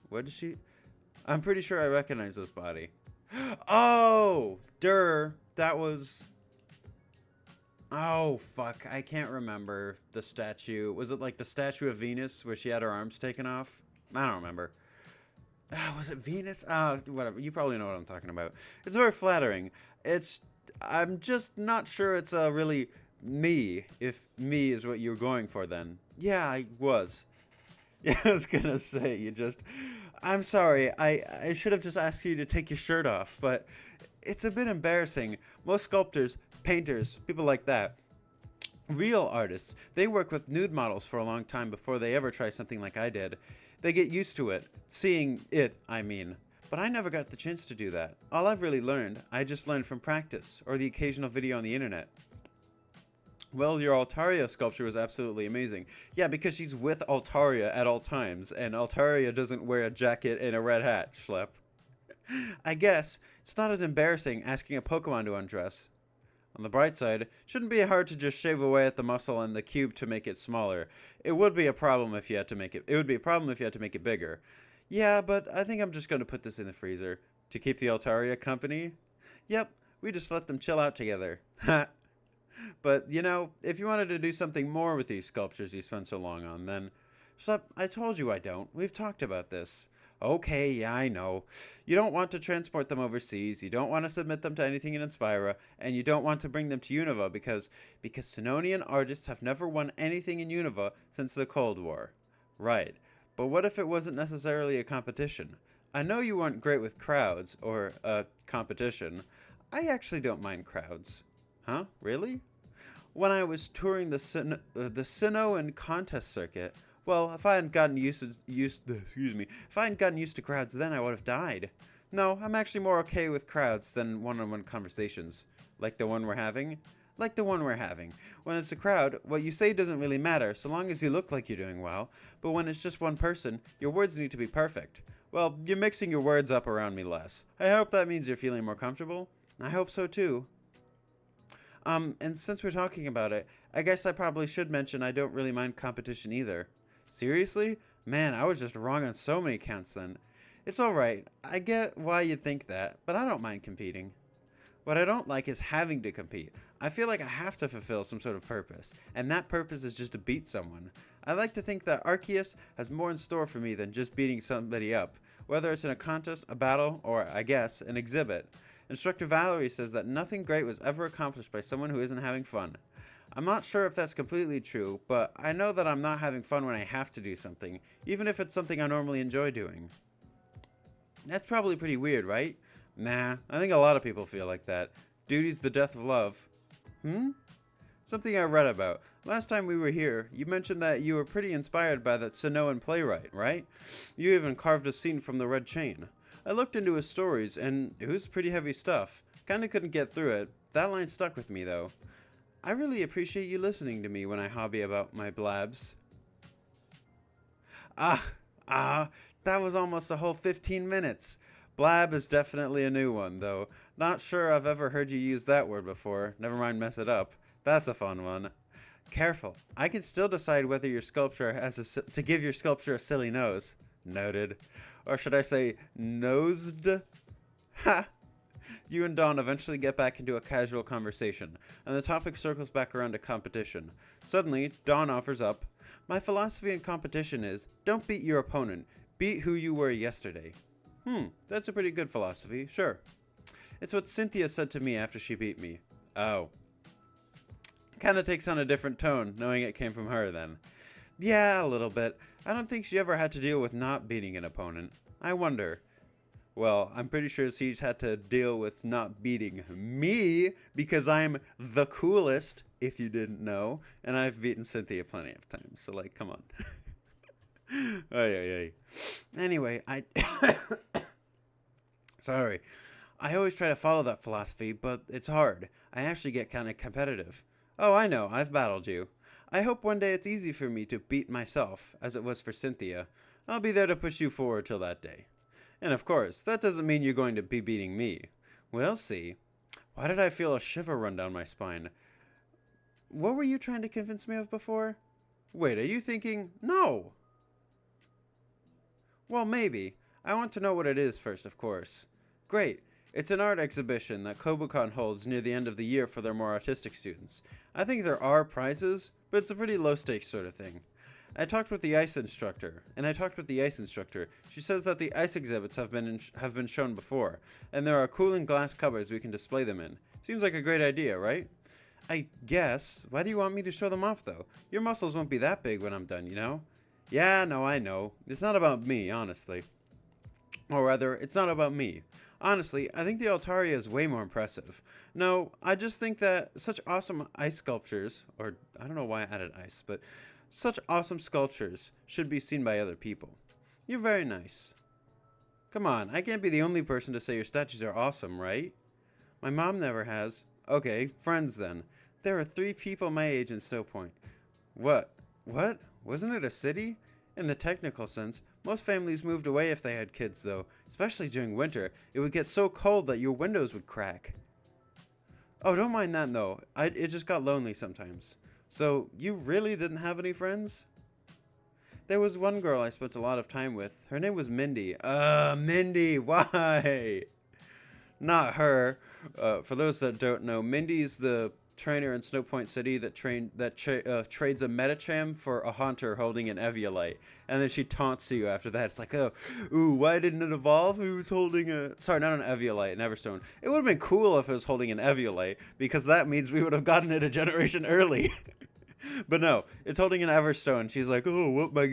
What did she... I'm pretty sure I recognize this body. Oh! That was... Oh, fuck. I can't remember the statue. Was it like the statue of Venus where she had her arms taken off? I don't remember. Was it Venus? Whatever. You probably know what I'm talking about. It's very flattering. I'm just not sure it's really me, if me is what you were going for then. Yeah, I was. Yeah, I was gonna say, I'm sorry. I should have just asked you to take your shirt off, but it's a bit embarrassing. Most sculptors, painters, people like that, real artists, they work with nude models for a long time before they ever try something like I did. They get used to it. Seeing it, I mean. But I never got the chance to do that. All I've really learned, I just learned from practice, or the occasional video on the internet. Well, your Altaria sculpture was absolutely amazing. Yeah, because she's with Altaria at all times, and Altaria doesn't wear a jacket and a red hat, Schlep. I guess it's not as embarrassing asking a Pokemon to undress. On the bright side, shouldn't be hard to just shave away at the muscle and the cube to make it smaller. It would be a problem if you had to make it. It would be a problem if you had to make it bigger. Yeah, but I think I'm just going to put this in the freezer to keep the Altaria company. Yep, we just let them chill out together. But if you wanted to do something more with these sculptures you spent so long on, then I told you I don't. We've talked about this. Okay, yeah, I know. You don't want to transport them overseas, you don't want to submit them to anything in Inspira, and you don't want to bring them to Unova because Sinonian artists have never won anything in Unova since the Cold War. Right. But what if it wasn't necessarily a competition? I know you weren't great with crowds, or competition. I actually don't mind crowds. Huh? Really? When I was touring the Sinnoh contest circuit, well, if I hadn't gotten used to crowds then, I would have died. No, I'm actually more okay with crowds than one-on-one conversations. Like the one we're having? Like the one we're having. When it's a crowd, what you say doesn't really matter, so long as you look like you're doing well. But when it's just one person, your words need to be perfect. Well, you're mixing your words up around me less. I hope that means you're feeling more comfortable. I hope so too. And since we're talking about it, I guess I probably should mention I don't really mind competition either. Seriously? Man, I was just wrong on so many counts then. It's alright. I get why you think that, but I don't mind competing. What I don't like is having to compete. I feel like I have to fulfill some sort of purpose, and that purpose is just to beat someone. I like to think that Arceus has more in store for me than just beating somebody up, whether it's in a contest, a battle, or, I guess, an exhibit. Instructor Valerie says that nothing great was ever accomplished by someone who isn't having fun. I'm not sure if that's completely true, but I know that I'm not having fun when I have to do something, even if it's something I normally enjoy doing. That's probably pretty weird, right? Nah, I think a lot of people feel like that. Duty's the death of love. Something I read about. Last time we were here, you mentioned that you were pretty inspired by that Sonoan playwright, right? You even carved a scene from the Red Chain. I looked into his stories, and it was pretty heavy stuff. Kinda couldn't get through it. That line stuck with me, though. I really appreciate you listening to me when I hobby about my blabs. Ah, ah, that was almost a whole 15 minutes. Blab is definitely a new one, though. Not sure I've ever heard you use that word before. Never mind mess it up. That's a fun one. Careful. I can still decide whether your sculpture to give your sculpture a silly nose. Noted. Or should I say nosed? Ha! You and Dawn eventually get back into a casual conversation, and the topic circles back around to competition. Suddenly, Dawn offers up, my philosophy in competition is, don't beat your opponent, beat who you were yesterday. That's a pretty good philosophy, sure. It's what Cynthia said to me after she beat me. Oh. Kinda takes on a different tone, knowing it came from her then. Yeah, a little bit. I don't think she ever had to deal with not beating an opponent. I wonder. Well, I'm pretty sure she's had to deal with not beating me because I'm the coolest, if you didn't know, and I've beaten Cynthia plenty of times. So, like, come on. Ay. Anyway, Sorry. I always try to follow that philosophy, but it's hard. I actually get kind of competitive. Oh, I know. I've battled you. I hope one day it's easy for me to beat myself, as it was for Cynthia. I'll be there to push you forward till that day. And of course, that doesn't mean you're going to be beating me. We'll see. Why did I feel a shiver run down my spine? What were you trying to convince me of before? Wait, are you thinking, no? Well, maybe. I want to know what it is first, of course. Great. It's an art exhibition that Kobukan holds near the end of the year for their more artistic students. I think there are prizes, but it's a pretty low-stakes sort of thing. I talked with the ice instructor. She says that the ice exhibits have been shown before, and there are cooling glass cupboards we can display them in. Seems like a great idea, right? I guess. Why do you want me to show them off, though? Your muscles won't be that big when I'm done, you know? Yeah, no, I know. It's not about me, honestly. Or rather, it's not about me. Honestly, I think the Altaria is way more impressive. No, I just think that such awesome ice sculptures, or I don't know why I added ice, but such awesome sculptures should be seen by other people. You're very nice. Come on, I can't be the only person to say your statues are awesome, right? My mom never has. Okay, friends then. There are 3 people my age in Stowe Point. What? What? Wasn't it a city? In the technical sense, most families moved away if they had kids, though. Especially during winter. It would get so cold that your windows would crack. Oh, don't mind that, though. It just got lonely sometimes. So, you really didn't have any friends? There was one girl I spent a lot of time with. Her name was Mindy. Mindy, why? Not her. For those that don't know, Mindy's the trainer in Snowpoint City that trades a Metacham for a Haunter holding an Eviolite. And then she taunts you after that. It's like, oh, ooh, why didn't it evolve? Who's holding sorry, not an Eviolite, an Everstone. It would have been cool if it was holding an Eviolite, because that means we would have gotten it a generation early. But no, it's holding an Everstone. She's like, oh, what, my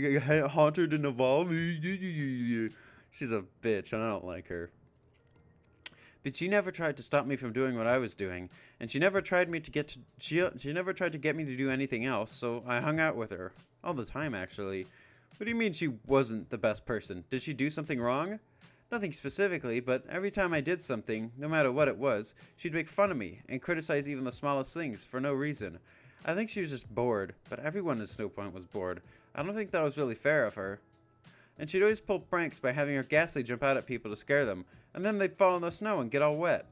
Haunter didn't evolve? She's a bitch, and I don't like her. But she never tried to stop me from doing what I was doing, and she never tried she never tried to get me to do anything else, so I hung out with her. All the time, actually. What do you mean she wasn't the best person? Did she do something wrong? Nothing specifically, but every time I did something, no matter what it was, she'd make fun of me and criticize even the smallest things for no reason. I think she was just bored, but everyone in Snowpoint was bored. I don't think that was really fair of her. And she'd always pull pranks by having her ghastly jump out at people to scare them, and then they'd fall in the snow and get all wet.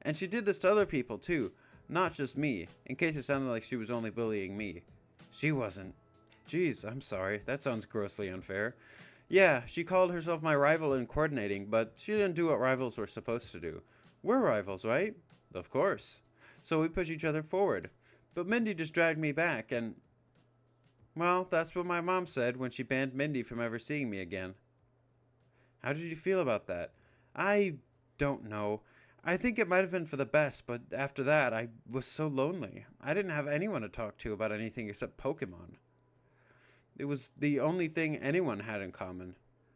And she did this to other people, too, not just me, in case it sounded like she was only bullying me. She wasn't. Jeez, I'm sorry, that sounds grossly unfair. Yeah, she called herself my rival in coordinating, but she didn't do what rivals were supposed to do. We're rivals, right? Of course. So we push each other forward. But Mindy just dragged me back, and well, that's what my mom said when she banned Mindy from ever seeing me again. How did you feel about that? I don't know. I think it might have been for the best, but after that, I was so lonely. I didn't have anyone to talk to about anything except Pokémon. It was the only thing anyone had in common.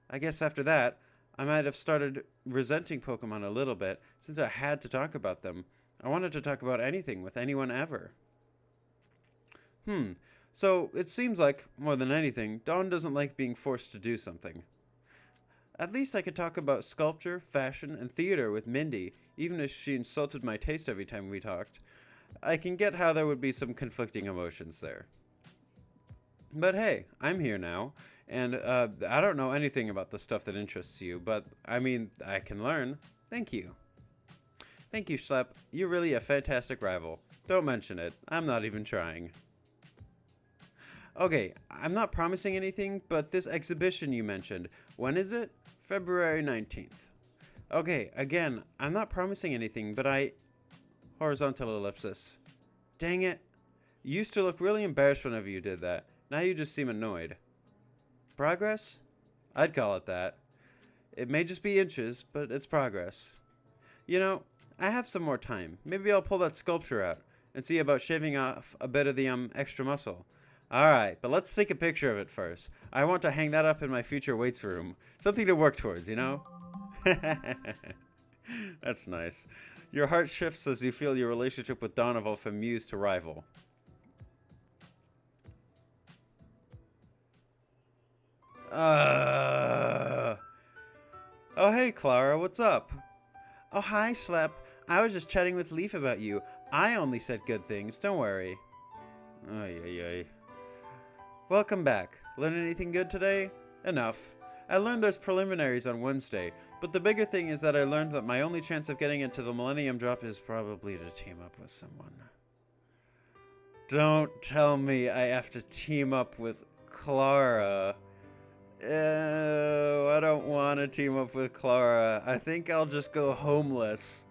I guess after that, I might have started resenting Pokémon a little bit, since I had to talk about them. I wanted to talk about anything with anyone ever. So it seems like, more than anything, Dawn doesn't like being forced to do something. At least I could talk about sculpture, fashion, and theater with Mindy, even if she insulted my taste every time we talked. I can get how there would be some conflicting emotions there. But hey, I'm here now, and I don't know anything about the stuff that interests you, but I mean, I can learn. Thank you. Thank you, Schlep. You're really a fantastic rival. Don't mention it. I'm not even trying. Okay, I'm not promising anything, but this exhibition you mentioned, when is it? February 19th. Okay, again, I'm not promising anything, but Horizontal ellipsis. Dang it. You used to look really embarrassed whenever you did that. Now you just seem annoyed. Progress? I'd call it that. It may just be inches, but it's progress. You know, I have some more time. Maybe I'll pull that sculpture out and see about shaving off a bit of the extra muscle. Alright, but let's take a picture of it first. I want to hang that up in my future weights room. Something to work towards, you know? That's nice. Your heart shifts as you feel your relationship with Dawn evolve from muse to rival. Oh, hey, Clara, what's up? Oh, hi, Schlep. I was just chatting with Leaf about you. I only said good things, don't worry. Ay, ay, ay. Welcome back. Learn anything good today? Enough. I learned there's preliminaries on Wednesday, but the bigger thing is that I learned that my only chance of getting into the Millennium Drop is probably to team up with someone. Don't tell me I have to team up with Clara. Ew, I don't want to team up with Clara. I think I'll just go homeless,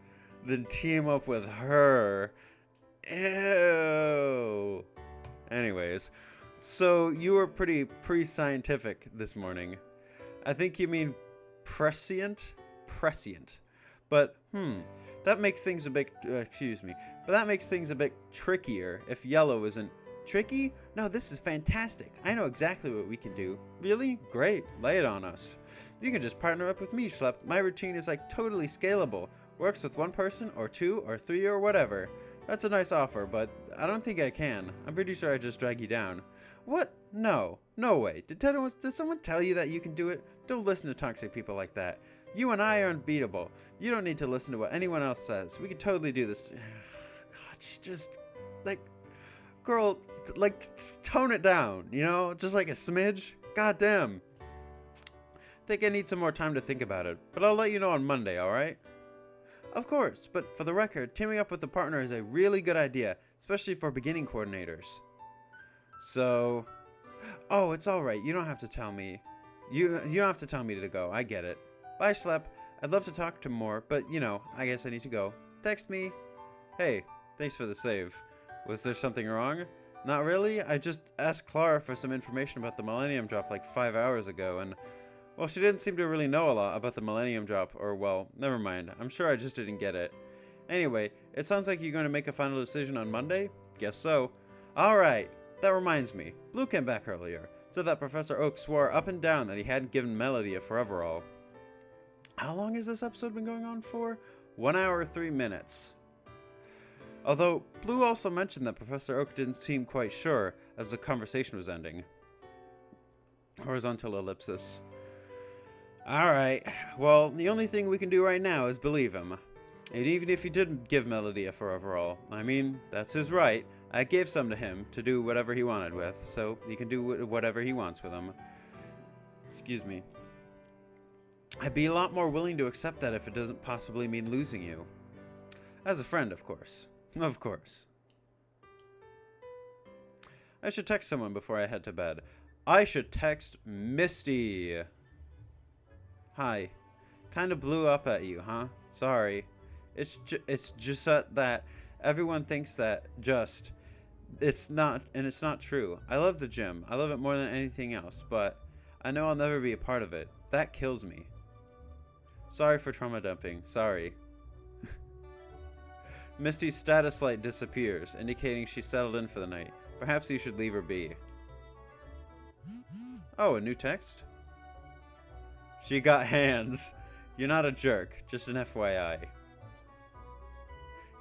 then team up with her. Ew. Anyways, so you were pretty pre-scientific this morning. I think you mean prescient? Prescient. But, that makes things a bit, but that makes things a bit trickier if yellow isn't tricky? No, this is fantastic. I know exactly what we can do. Really? Great. Lay it on us. You can just partner up with me, Schlep. My routine is like totally scalable. Works with one person, or two, or three, or whatever. That's a nice offer, but I don't think I can. I'm pretty sure I just drag you down. What? No. No way. Did someone tell you that you can do it? Don't listen to toxic people like that. You and I are unbeatable. You don't need to listen to what anyone else says. We could totally do this. God, she's just, like, girl, like, tone it down, you know? Just like a smidge. God damn. Think I need some more time to think about it, but I'll let you know on Monday, alright? Of course, but for the record, teaming up with a partner is a really good idea, especially for beginning coordinators. So, oh, it's alright, you don't have to tell me. You don't have to tell me to go, I get it. Bye, Schlep. I'd love to talk to more, but, you know, I guess I need to go. Text me. Hey, thanks for the save. Was there something wrong? Not really. I just asked Clara for some information about the Millennium Drop like 5 hours ago, and, well, she didn't seem to really know a lot about the Millennium Drop, or, well, never mind. I'm sure I just didn't get it. Anyway, it sounds like you're going to make a final decision on Monday? Guess so. Alright, that reminds me. Blue came back earlier, so that Professor Oak swore up and down that he hadn't given Melody a Foreverall. How long has this episode been going on for? 1 hour, 3 minutes. Although, Blue also mentioned that Professor Oak didn't seem quite sure as the conversation was ending. Horizontal ellipsis. Alright, well, the only thing we can do right now is believe him. And even if he didn't give Melody a Foreverall, I mean, that's his right. I gave some to him to do whatever he wanted with, so he can do whatever he wants with them. Excuse me. I'd be a lot more willing to accept that if it doesn't possibly mean losing you. As a friend, of course. Of course. I should text someone before I head to bed. I should text Misty. Hi. Kinda blew up at you, huh? Sorry. It's just that everyone thinks that it's not, and it's not true. I love the gym. I love it more than anything else, but I know I'll never be a part of it. That kills me. Sorry for trauma dumping. Sorry. Misty's status light disappears, indicating she's settled in for the night. Perhaps you should leave her be. Oh, a new text? She got hands. You're not a jerk, just an FYI.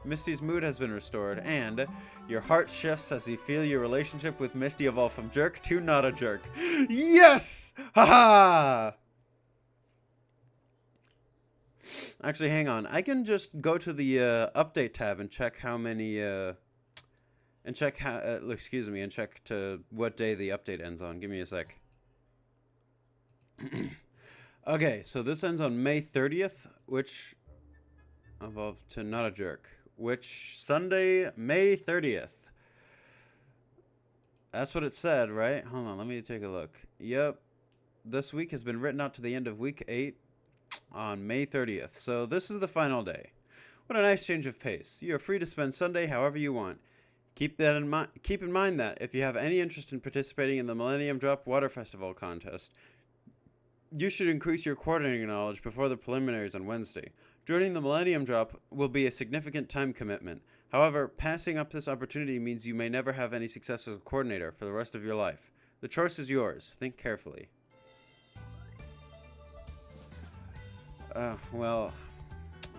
Misty's mood has been restored, and your heart shifts as you feel your relationship with Misty evolve from jerk to not a jerk. Yes! Haha! Actually, hang on. I can just go to the update tab and check how many and check how excuse me, and check to what day the update ends on. Give me a sec. Okay, so this ends on May 30th, which evolved to not a jerk. Which Sunday, May 30th. That's what it said, right? Hold on, let me take a look. Yep. This week has been written out to the end of week 8 on May 30th. So this is the final day. What a nice change of pace. You are free to spend Sunday however you want. Keep in mind that if you have any interest in participating in the Millennium Drop Water Festival contest, you should increase your coordinating knowledge before the preliminaries on Wednesday. Joining the Millennium Drop will be a significant time commitment. However, passing up this opportunity means you may never have any success as a coordinator for the rest of your life. The choice is yours. Think carefully. Well,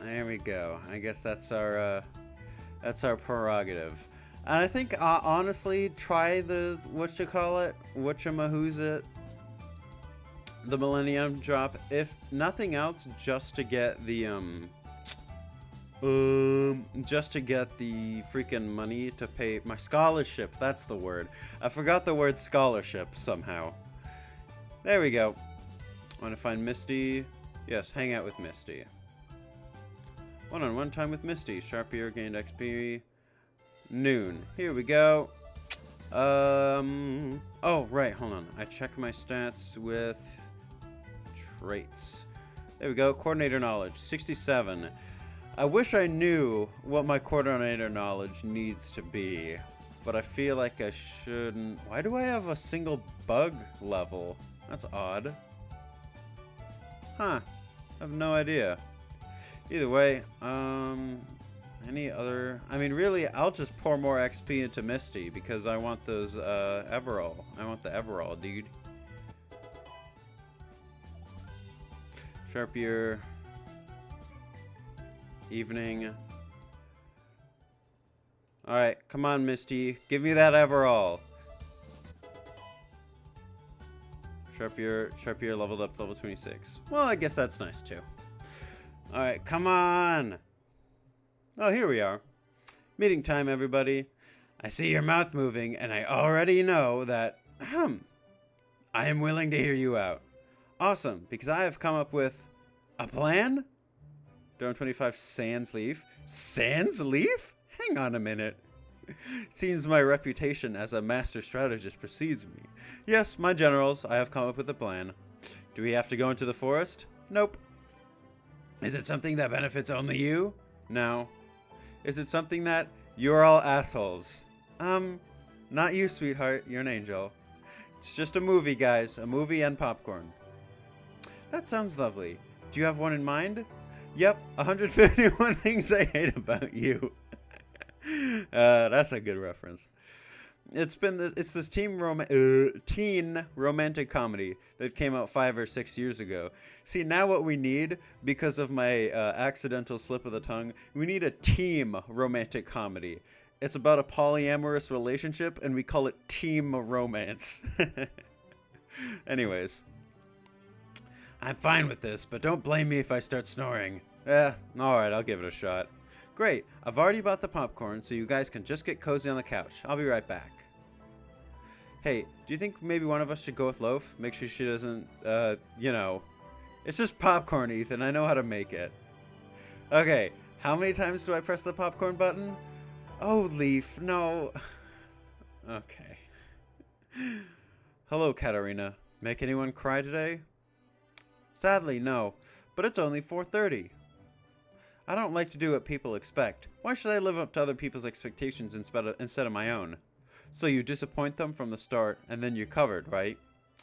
there we go. I guess that's our prerogative. And I think, honestly, try the, whatchamahoo's-it, the Millennium Drop, if nothing else, just to get the, freaking money to pay my scholarship. That's the word. I forgot the word scholarship somehow. There we go. I want to find Misty. Yes, hang out with Misty. One-on-one time with Misty. Sharp ear gained XP. Noon. Here we go. Oh, right. Hold on. I checked my stats with traits. There we go. Coordinator knowledge. 67. I wish I knew what my coordinator knowledge needs to be, but I feel like I shouldn't. Why do I have a single bug level? That's odd. Huh. I have no idea. Either way, any other... I mean, really, I'll just pour more XP into Misty because I want those, Everall. I want the Everall, dude. Sharp ear. Evening. Alright, come on, Misty. Give me that Everall. Sharp ear leveled up to level 26. Well, I guess that's nice, too. Alright, come on! Oh, here we are. Meeting time, everybody. I see your mouth moving, and I already know that, I am willing to hear you out. Awesome, because I have come up with a plan? Dorm 25 Sans Leaf. Sans Leaf? Hang on a minute. It seems my reputation as a master strategist precedes me. Yes, my generals, I have come up with a plan. Do we have to go into the forest? Nope. Is it something that benefits only you? No. Is it something that you're all assholes? Not you, sweetheart. You're an angel. It's just a movie, guys. A movie and popcorn. That sounds lovely. Do you have one in mind? Yep, 151 things I hate about you. That's a good reference. It's this teen romantic comedy that came out 5 or 6 years ago. See, now what we need, because of my accidental slip of the tongue, we need a team romantic comedy. It's about a polyamorous relationship, and we call it team romance. Anyways. I'm fine with this, but don't blame me if I start snoring. Alright, I'll give it a shot. Great, I've already bought the popcorn, so you guys can just get cozy on the couch. I'll be right back. Hey, do you think maybe one of us should go with Loaf? Make sure she doesn't, you know. It's just popcorn, Ethan. I know how to make it. Okay, how many times do I press the popcorn button? Oh, Leaf, no. Okay. Hello, Katarina. Make anyone cry today? Sadly, no. But it's only 4:30. I don't like to do what people expect. Why should I live up to other people's expectations instead of my own? So you disappoint them from the start, and then you're covered, right?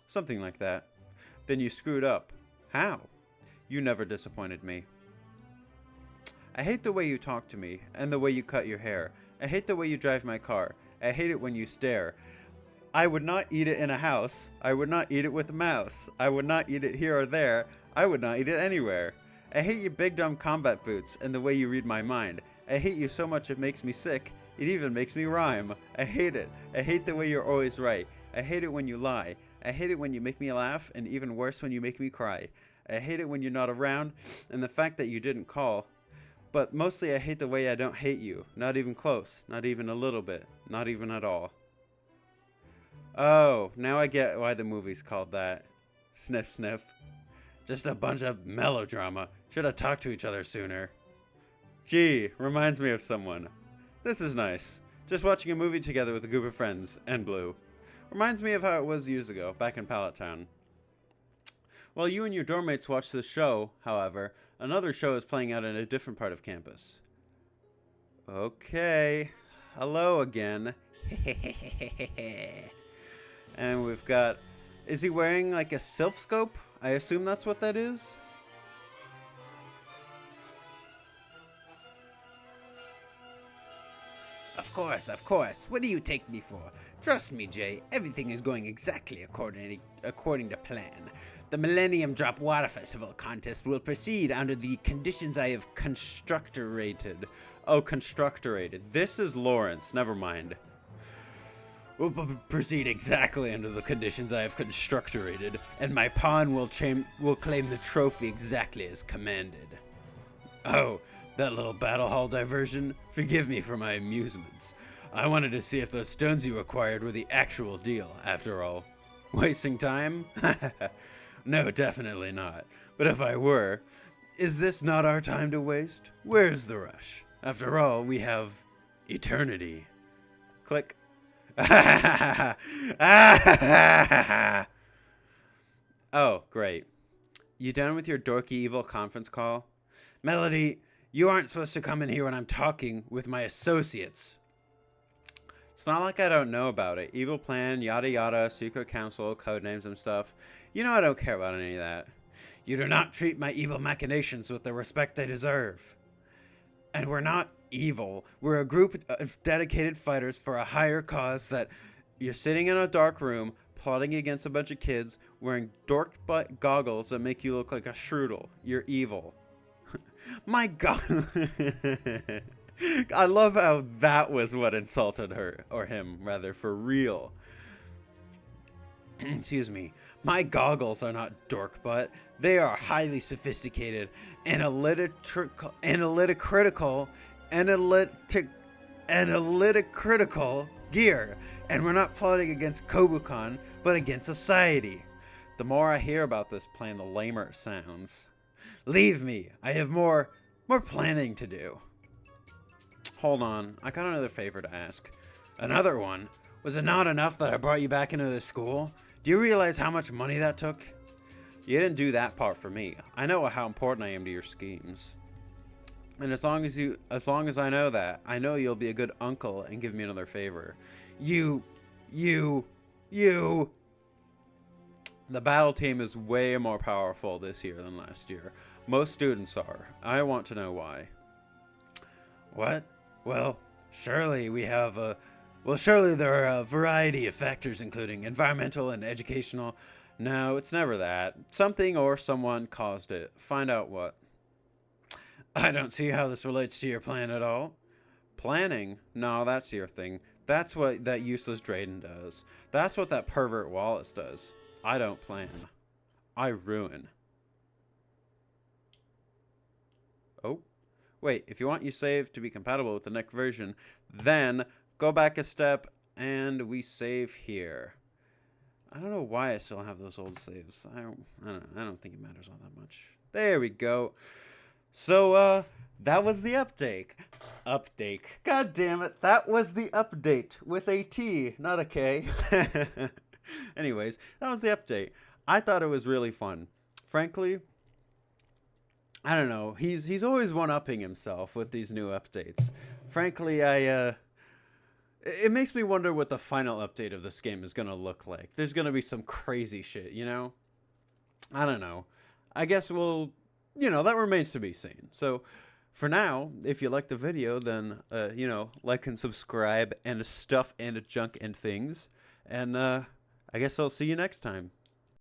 Something like that. Then you screwed up. How? You never disappointed me. I hate the way you talk to me, and the way you cut your hair. I hate the way you drive my car. I hate it when you stare. I would not eat it in a house. I would not eat it with a mouse. I would not eat it here or there. I would not eat it anywhere. I hate your big dumb combat boots and the way you read my mind. I hate you so much it makes me sick. It even makes me rhyme. I hate it. I hate the way you're always right. I hate it when you lie. I hate it when you make me laugh, and even worse when you make me cry. I hate it when you're not around, and the fact that you didn't call. But mostly I hate the way I don't hate you. Not even close. Not even a little bit. Not even at all. Oh, now I get why the movie's called that. Sniff, sniff. Just a bunch of melodrama. Should have talked to each other sooner. Gee, reminds me of someone. This is nice. Just watching a movie together with a group of friends, and Blue. Reminds me of how it was years ago, back in Pallet Town. While you and your dorm mates watch this show, however, another show is playing out in a different part of campus. Okay. Hello again. And we've got... Is he wearing like a sylph scope? I assume that's what that is. Of course. What do you take me for? Trust me, Jay. Everything is going exactly according to plan. The Millennium Drop Water Festival contest will proceed under the conditions I have constructorated. Oh, constructorated. This is Lawrence. Never mind. Will proceed exactly under the conditions I have constructorated, and my pawn will claim the trophy exactly as commanded. Oh, that little battle hall diversion? Forgive me for my amusements. I wanted to see if those stones you acquired were the actual deal, after all. Wasting time? No, definitely not. But if I were, is this not our time to waste? Where's the rush? After all, we have eternity. Click. Oh, great. You done with your dorky evil conference call? Melody, you aren't supposed to come in here when I'm talking with my associates. It's not like I don't know about it. Evil plan, yada yada, secret council, code names and stuff. You know I don't care about any of that. You do not treat my evil machinations with the respect they deserve. And we're not evil. We're a group of dedicated fighters for a higher cause that... You're sitting in a dark room, plotting against a bunch of kids, wearing dork butt goggles that make you look like a strudel. You're evil. My God. I love how that was what insulted her, or him, rather, for real. Excuse me. My goggles are not dork butt. They are highly sophisticated, analytic-critical gear. And we're not plotting against Kobukan, but against society. The more I hear about this plan, the lamer it sounds. Leave me. I have more planning to do. Hold on. I got another favor to ask. Another one? Was it not enough that I brought you back into the school? Do you realize how much money that took? You didn't do that part for me. I know how important I am to your schemes. And as long as I know that, I know you'll be a good uncle and give me another favor. You. The battle team is way more powerful this year than last year. Most students are. I want to know why. What? Well, surely there are a variety of factors, including environmental and educational. No, it's never that. Something or someone caused it. Find out what. I don't see how this relates to your plan at all. Planning? No, that's your thing. That's what that useless Drayden does. That's what that pervert Wallace does. I don't plan. I ruin. Oh. Wait, if you want your save to be compatible with the next version, then go back a step and we save here. I don't know why I still have those old saves. I don't think it matters all that much. There we go. So, that was the update. God damn it. That was the update with a T, not a K. Anyways, that was the update. I thought it was really fun. Frankly, I don't know. He's always one-upping himself with these new updates. Frankly, it makes me wonder what the final update of this game is going to look like. There's going to be some crazy shit, you know? I don't know. I guess that remains to be seen. So, for now, if you like the video, then, like and subscribe and stuff and junk and things. And, I guess I'll see you next time.